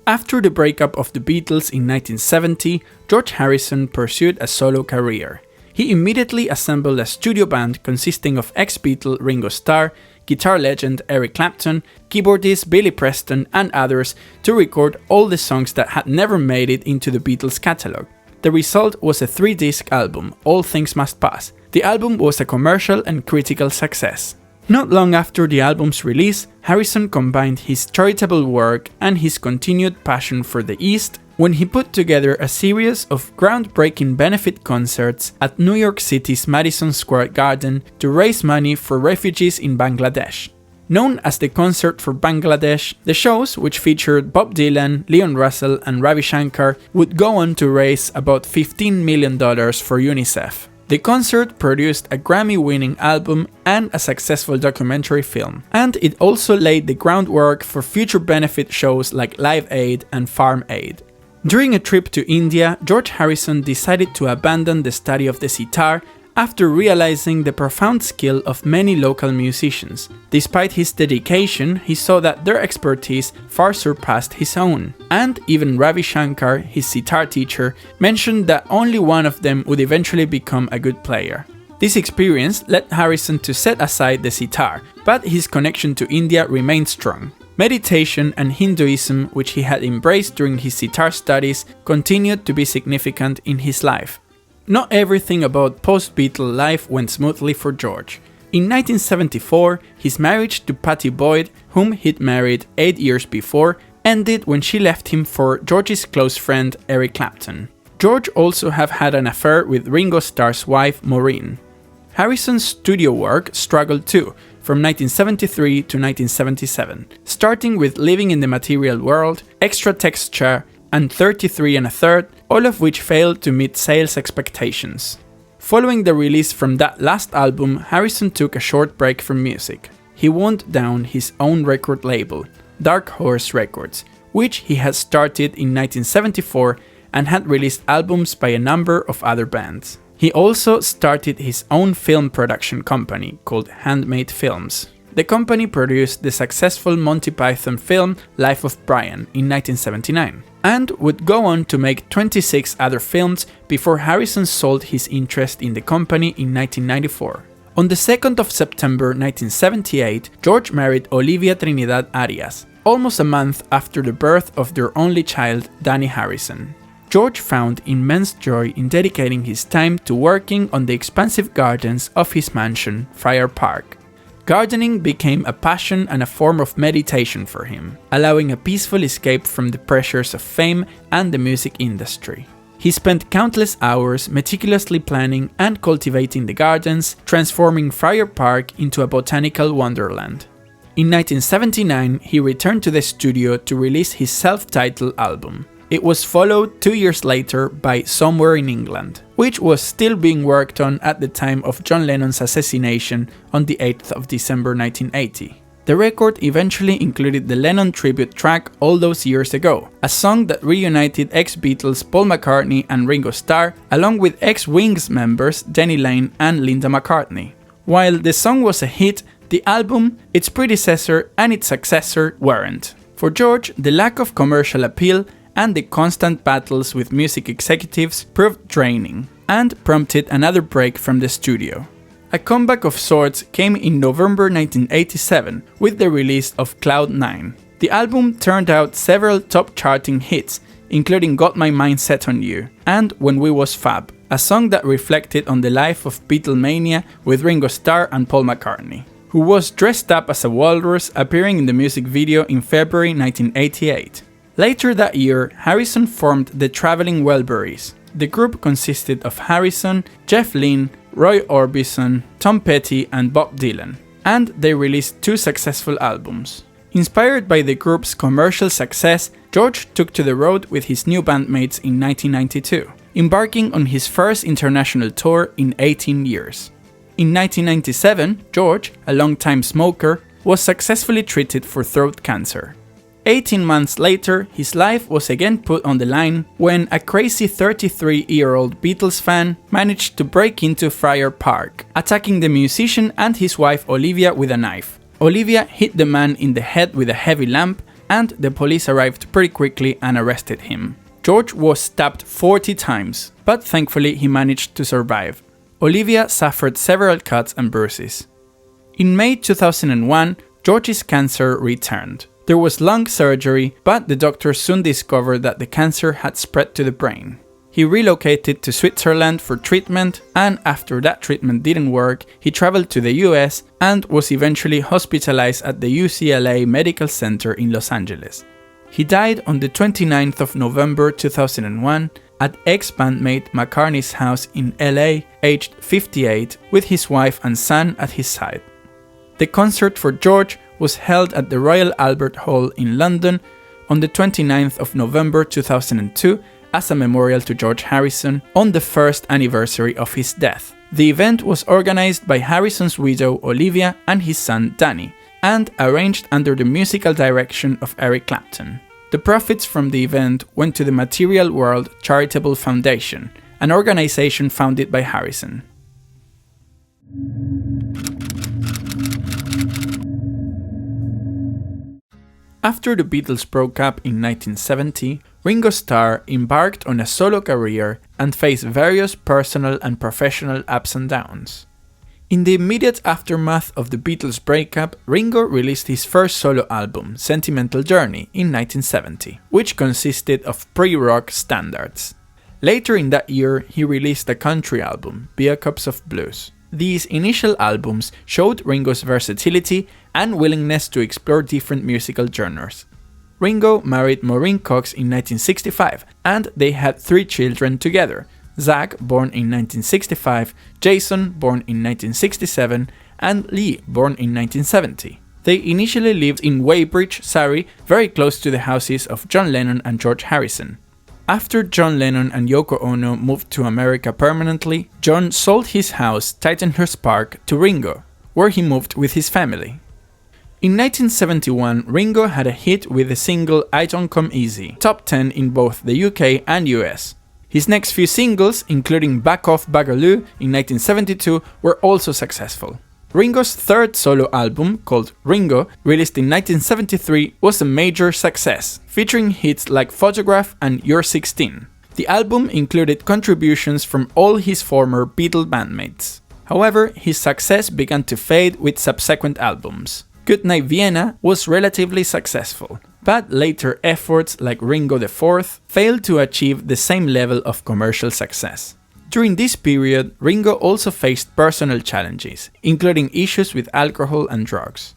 After the breakup of the Beatles in 1970, George Harrison pursued a solo career. He immediately assembled a studio band consisting of ex-Beatle Ringo Starr, guitar legend Eric Clapton, keyboardist Billy Preston, and others to record all the songs that had never made it into the Beatles catalogue. The result was a 3-disc album, All Things Must Pass. The album was a commercial and critical success. Not long after the album's release, Harrison combined his charitable work and his continued passion for the East when he put together a series of groundbreaking benefit concerts at New York City's Madison Square Garden to raise money for refugees in Bangladesh. Known as the Concert for Bangladesh, the shows, which featured Bob Dylan, Leon Russell, and Ravi Shankar, would go on to raise about $15 million for UNICEF. The concert produced a Grammy-winning album and a successful documentary film, and it also laid the groundwork for future benefit shows like Live Aid and Farm Aid. During a trip to India, George Harrison decided to abandon the study of the sitar after realizing the profound skill of many local musicians. Despite his dedication, he saw that their expertise far surpassed his own, and even Ravi Shankar, his sitar teacher, mentioned that only one of them would eventually become a good player. This experience led Harrison to set aside the sitar, but his connection to India remained strong. Meditation and Hinduism, which he had embraced during his sitar studies, continued to be significant in his life. Not everything about post-Beatle life went smoothly for George. In 1974, his marriage to Pattie Boyd, whom he'd married 8 years before, ended when she left him for George's close friend Eric Clapton. George also had an affair with Ringo Starr's wife Maureen. Harrison's studio work struggled too, from 1973 to 1977, starting with Living in the Material World, Extra Texture, and 33 1/3, all of which failed to meet sales expectations. Following the release from that last album, Harrison took a short break from music. He wound down his own record label, Dark Horse Records, which he had started in 1974 and had released albums by a number of other bands. He also started his own film production company called Handmade Films. The company produced the successful Monty Python film Life of Brian in 1979, and would go on to make 26 other films before Harrison sold his interest in the company in 1994. On the 2nd of September 1978, George married Olivia Trinidad Arias, almost a month after the birth of their only child, Danny Harrison. George found immense joy in dedicating his time to working on the expansive gardens of his mansion, Friar Park. Gardening became a passion and a form of meditation for him, allowing a peaceful escape from the pressures of fame and the music industry. He spent countless hours meticulously planning and cultivating the gardens, transforming Friar Park into a botanical wonderland. In 1979, he returned to the studio to release his self-titled album. It was followed 2 years later by Somewhere in England, which was still being worked on at the time of John Lennon's assassination on the 8th of December 1980. The record eventually included the Lennon tribute track All Those Years Ago, a song that reunited ex-Beatles Paul McCartney and Ringo Starr, along with ex-Wings members Denny Laine and Linda McCartney. While the song was a hit, the album, its predecessor and its successor weren't. For George, the lack of commercial appeal and the constant battles with music executives proved draining, and prompted another break from the studio. A comeback of sorts came in November 1987 with the release of Cloud 9. The album turned out several top charting hits, including Got My Mind Set on You and When We Was Fab, a song that reflected on the life of Beatlemania with Ringo Starr and Paul McCartney, who was dressed up as a walrus appearing in the music video in February 1988. Later that year, Harrison formed the Traveling Wilburys. The group consisted of Harrison, Jeff Lynne, Roy Orbison, Tom Petty and Bob Dylan, and they released 2 successful albums. Inspired by the group's commercial success, George took to the road with his new bandmates in 1992, embarking on his first international tour in 18 years. In 1997, George, a long-time smoker, was successfully treated for throat cancer. 18 months later, his life was again put on the line when a crazy 33-year-old Beatles fan managed to break into Friar Park, attacking the musician and his wife Olivia with a knife. Olivia hit the man in the head with a heavy lamp, and the police arrived pretty quickly and arrested him. George was stabbed 40 times, but thankfully he managed to survive. Olivia suffered several cuts and bruises. In May 2001, George's cancer returned. There was lung surgery, but the doctors soon discovered that the cancer had spread to the brain. He relocated to Switzerland for treatment, and after that treatment didn't work, he traveled to the US and was eventually hospitalized at the UCLA Medical Center in Los Angeles. He died on the 29th of November 2001 at ex-bandmate McCartney's house in LA, aged 58, with his wife and son at his side. The concert for George was held at the Royal Albert Hall in London on the 29th of November 2002 as a memorial to George Harrison on the first anniversary of his death. The event was organized by Harrison's widow Olivia and his son Danny, and arranged under the musical direction of Eric Clapton. The profits from the event went to the Material World Charitable Foundation, an organization founded by Harrison. After the Beatles broke up in 1970, Ringo Starr embarked on a solo career and faced various personal and professional ups and downs. In the immediate aftermath of the Beatles breakup, Ringo released his first solo album, Sentimental Journey, in 1970, which consisted of pre-rock standards. Later in that year, he released a country album, Beer Cups of Blues. These initial albums showed Ringo's versatility and willingness to explore different musical genres. Ringo married Maureen Cox in 1965, and they had 3 children together: Zach, born in 1965, Jason, born in 1967, and Lee, born in 1970. They initially lived in Weybridge, Surrey, very close to the houses of John Lennon and George Harrison. After John Lennon and Yoko Ono moved to America permanently, John sold his house, Titanhurst Park, to Ringo, where he moved with his family. In 1971, Ringo had a hit with the single I Don't Come Easy, top 10 in both the UK and US. His next few singles, including Back Off Bagaloo in 1972, were also successful. Ringo's third solo album, called Ringo, released in 1973, was a major success, featuring hits like Photograph and You're 16. The album included contributions from all his former Beatle bandmates. However, his success began to fade with subsequent albums. Goodnight Vienna was relatively successful, but later efforts like Ringo IV failed to achieve the same level of commercial success. During this period, Ringo also faced personal challenges, including issues with alcohol and drugs.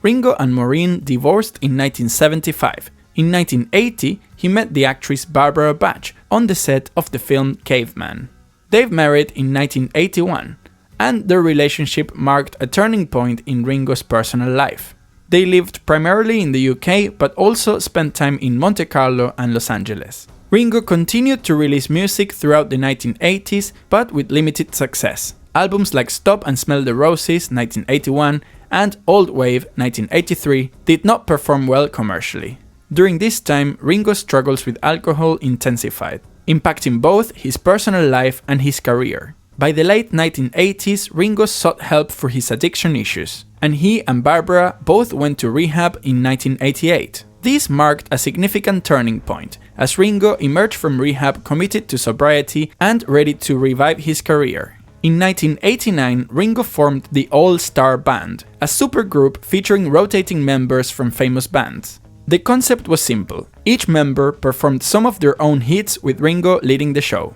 Ringo and Maureen divorced in 1975. In 1980, he met the actress Barbara Bach on the set of the film Caveman. They married in 1981, and their relationship marked a turning point in Ringo's personal life. They lived primarily in the UK, but also spent time in Monte Carlo and Los Angeles. Ringo continued to release music throughout the 1980s, but with limited success. Albums like Stop and Smell the Roses 1981 and Old Wave 1983 did not perform well commercially. During this time, Ringo's struggles with alcohol intensified, impacting both his personal life and his career. By the late 1980s, Ringo sought help for his addiction issues, and he and Barbara both went to rehab in 1988. This marked a significant turning point, as Ringo emerged from rehab committed to sobriety and ready to revive his career. In 1989, Ringo formed the All-Star Band, a supergroup featuring rotating members from famous bands. The concept was simple. Each member performed some of their own hits with Ringo leading the show.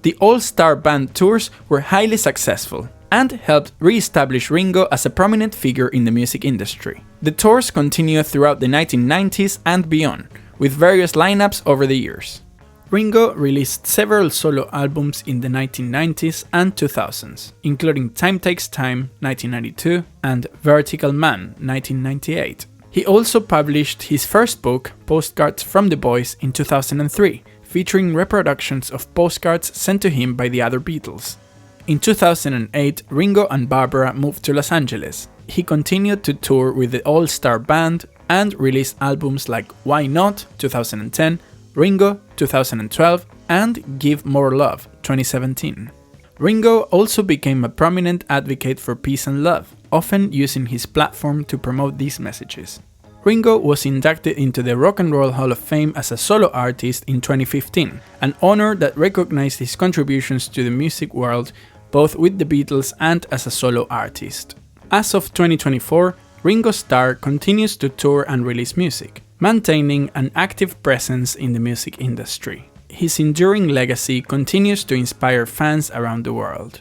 The All-Star Band tours were highly successful and helped re-establish Ringo as a prominent figure in the music industry. The tours continued throughout the 1990s and beyond, with various lineups over the years. Ringo released several solo albums in the 1990s and 2000s, including Time Takes Time 1992 and Vertical Man 1998. He also published his first book, Postcards from the Boys, in 2003, featuring reproductions of postcards sent to him by the other Beatles. In 2008, Ringo and Barbara moved to Los Angeles. He continued to tour with the All-Star Band and released albums like Why Not 2010, Ringo 2012, and Give More Love 2017. Ringo also became a prominent advocate for peace and love, often using his platform to promote these messages. Ringo was inducted into the Rock and Roll Hall of Fame as a solo artist in 2015, an honor that recognized his contributions to the music world, both with the Beatles and as a solo artist. As of 2024, Ringo Starr continues to tour and release music, maintaining an active presence in the music industry. His enduring legacy continues to inspire fans around the world.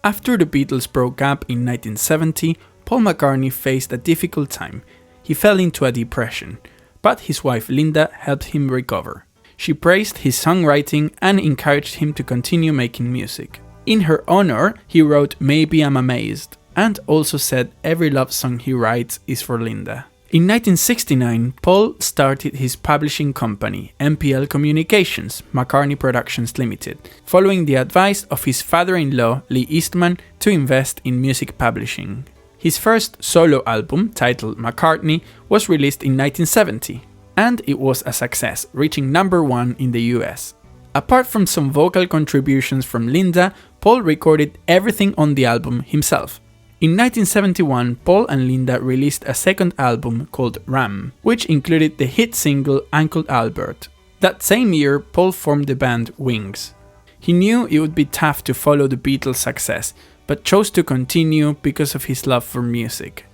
After the Beatles broke up in 1970, Paul McCartney faced a difficult time. He fell into a depression, but his wife Linda helped him recover. She praised his songwriting and encouraged him to continue making music. In her honor, he wrote Maybe I'm Amazed, and also said every love song he writes is for Linda. In 1969, Paul started his publishing company, MPL Communications, McCartney Productions Limited, following the advice of his father-in-law, Lee Eastman, to invest in music publishing. His first solo album, titled McCartney, was released in 1970, and it was a success, reaching number 1 in the US. Apart from some vocal contributions from Linda, Paul recorded everything on the album himself. In 1971, Paul and Linda released a second album called Ram, which included the hit single Uncle Albert. That same year, Paul formed the band Wings. He knew it would be tough to follow the Beatles' success, but chose to continue because of his love for music.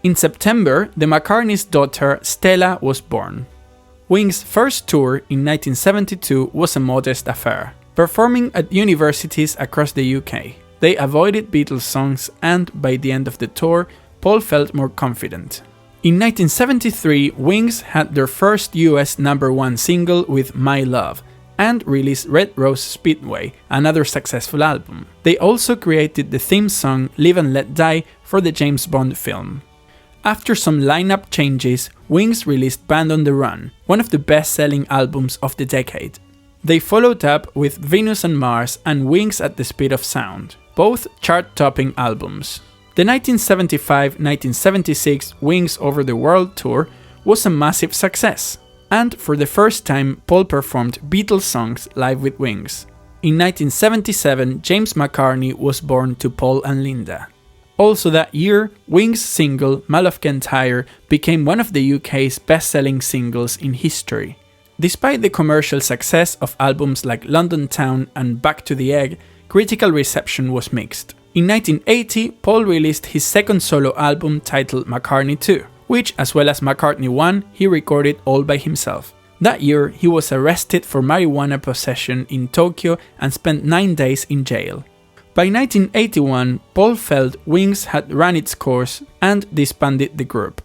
In September, the McCartneys' daughter Stella was born. Wings' first tour in 1972 was a modest affair, performing at universities across the UK. They avoided Beatles songs, and by the end of the tour, Paul felt more confident. In 1973, Wings had their first US #1 single with My Love, and released Red Rose Speedway, another successful album. They also created the theme song Live and Let Die for the James Bond film. After some lineup changes, Wings released Band on the Run, one of the best-selling albums of the decade. They followed up with Venus and Mars and Wings at the Speed of Sound, both chart-topping albums. The 1975-1976 Wings Over the World tour was a massive success, and for the first time Paul performed Beatles songs live with Wings. In 1977, James McCartney was born to Paul and Linda. Also that year, Wings' single My Love Can't Tire became one of the UK's best-selling singles in history. Despite the commercial success of albums like London Town and Back to the Egg, critical reception was mixed. In 1980, Paul released his second solo album titled McCartney 2, which, as well as McCartney 1, he recorded all by himself. That year, he was arrested for marijuana possession in Tokyo and spent 9 days in jail. By 1981, Paul felt Wings had run its course and disbanded the group.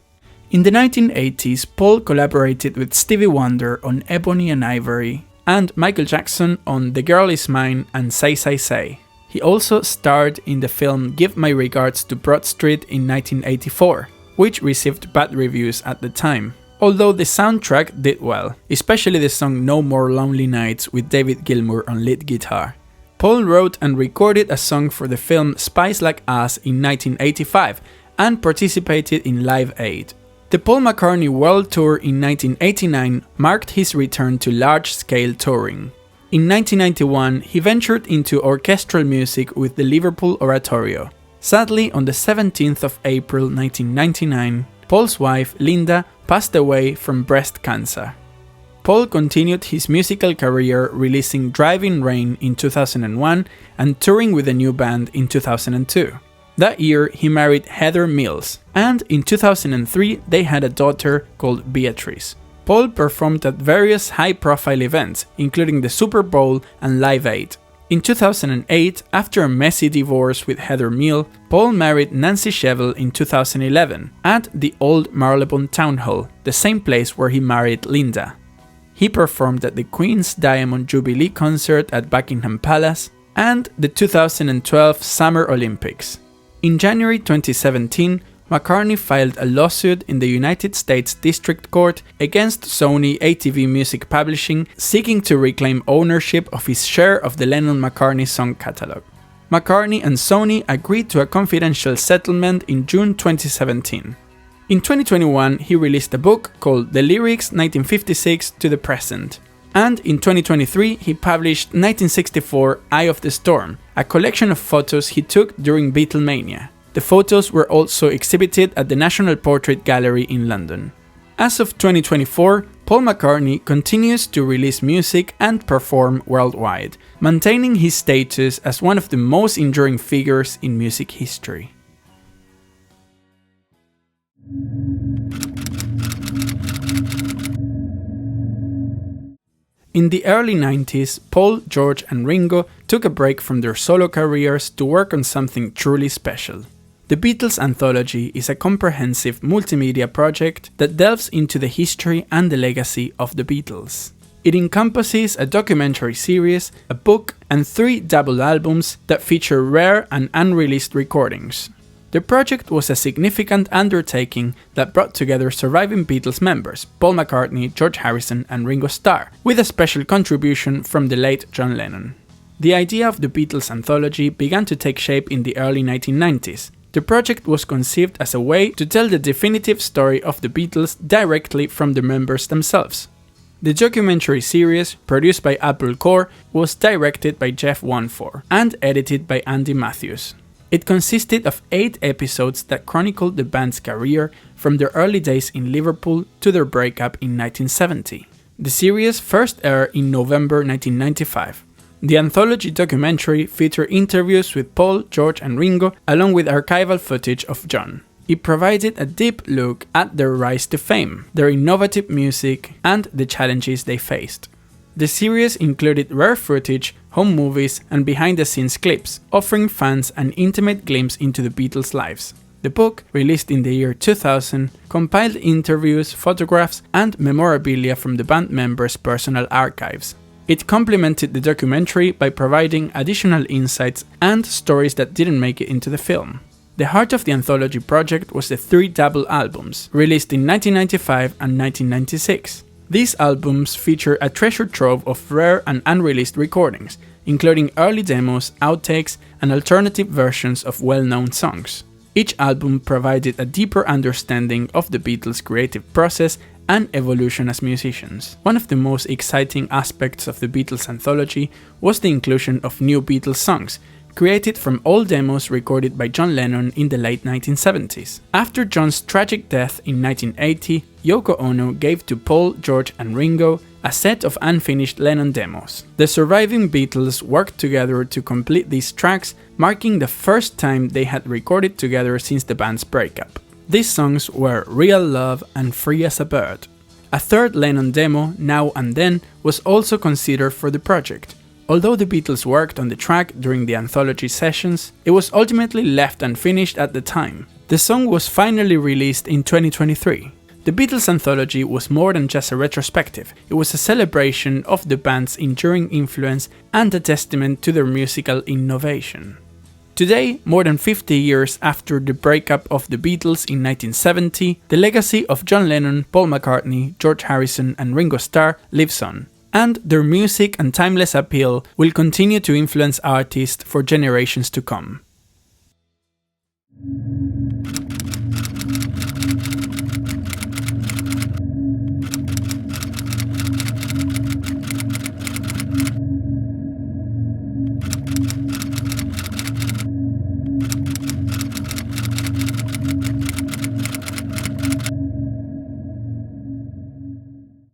In the 1980s, Paul collaborated with Stevie Wonder on Ebony and Ivory, and Michael Jackson on The Girl Is Mine and Say Say Say. He also starred in the film Give My Regards to Broad Street in 1984, which received bad reviews at the time, although the soundtrack did well, especially the song No More Lonely Nights with David Gilmour on lead guitar. Paul wrote and recorded a song for the film Spies Like Us in 1985 and participated in Live Aid. The Paul McCartney World Tour in 1989 marked his return to large-scale touring. In 1991, he ventured into orchestral music with the Liverpool Oratorio. Sadly, on the 17th of April 1999, Paul's wife, Linda, passed away from breast cancer. Paul continued his musical career releasing Driving Rain in 2001 and touring with a new band in 2002. That year, he married Heather Mills, and in 2003 they had a daughter called Beatrice. Paul performed at various high-profile events, including the Super Bowl and Live Aid. In 2008, after a messy divorce with Heather Mills, Paul married Nancy Shevell in 2011 at the Old Marylebone Town Hall, the same place where he married Linda. He performed at the Queen's Diamond Jubilee concert at Buckingham Palace and the 2012 Summer Olympics. In January 2017, McCartney filed a lawsuit in the United States District Court against Sony ATV Music Publishing, seeking to reclaim ownership of his share of the Lennon-McCartney song catalog. McCartney and Sony agreed to a confidential settlement in June 2017. In 2021, he released a book called The Lyrics 1956 to the Present. And in 2023, he published 1964 Eye of the Storm, a collection of photos he took during Beatlemania. The photos were also exhibited at the National Portrait Gallery in London. As of 2024, Paul McCartney continues to release music and perform worldwide, maintaining his status as one of the most enduring figures in music history. In the early 90s, Paul, George and Ringo took a break from their solo careers to work on something truly special. The Beatles Anthology is a comprehensive multimedia project that delves into the history and the legacy of the Beatles. It encompasses a documentary series, a book, and 3 double albums that feature rare and unreleased recordings. The project was a significant undertaking that brought together surviving Beatles members Paul McCartney, George Harrison, and Ringo Starr, with a special contribution from the late John Lennon. The idea of the Beatles Anthology began to take shape in the early 1990s. The project was conceived as a way to tell the definitive story of the Beatles directly from the members themselves. The documentary series, produced by Apple Corps, was directed by Jeff Wonfor and edited by Andy Matthews. It consisted of 8 episodes that chronicled the band's career from their early days in Liverpool to their breakup in 1970. The series first aired in November 1995. The anthology documentary featured interviews with Paul, George and Ringo, along with archival footage of John. It provided a deep look at their rise to fame, their innovative music, and the challenges they faced. The series included rare footage, home movies, and behind-the-scenes clips, offering fans an intimate glimpse into the Beatles' lives. The book, released in the year 2000, compiled interviews, photographs, and memorabilia from the band members' personal archives. It complemented the documentary by providing additional insights and stories that didn't make it into the film. The heart of the anthology project was the 3 double albums, released in 1995 and 1996. These albums feature a treasure trove of rare and unreleased recordings, including early demos, outtakes, and alternative versions of well-known songs. Each album provided a deeper understanding of the Beatles' creative process and evolution as musicians. One of the most exciting aspects of the Beatles Anthology was the inclusion of new Beatles songs, created from old demos recorded by John Lennon in the late 1970s. After John's tragic death in 1980, Yoko Ono gave to Paul, George and Ringo a set of unfinished Lennon demos. The surviving Beatles worked together to complete these tracks, marking the first time they had recorded together since the band's breakup. These songs were Real Love and Free as a Bird. A third Lennon demo, Now and Then, was also considered for the project. Although the Beatles worked on the track during the anthology sessions, it was ultimately left unfinished at the time. The song was finally released in 2023. The Beatles Anthology was more than just a retrospective, it was a celebration of the band's enduring influence and a testament to their musical innovation. Today, more than 50 years after the breakup of the Beatles in 1970, the legacy of John Lennon, Paul McCartney, George Harrison and Ringo Starr lives on, and their music and timeless appeal will continue to influence artists for generations to come.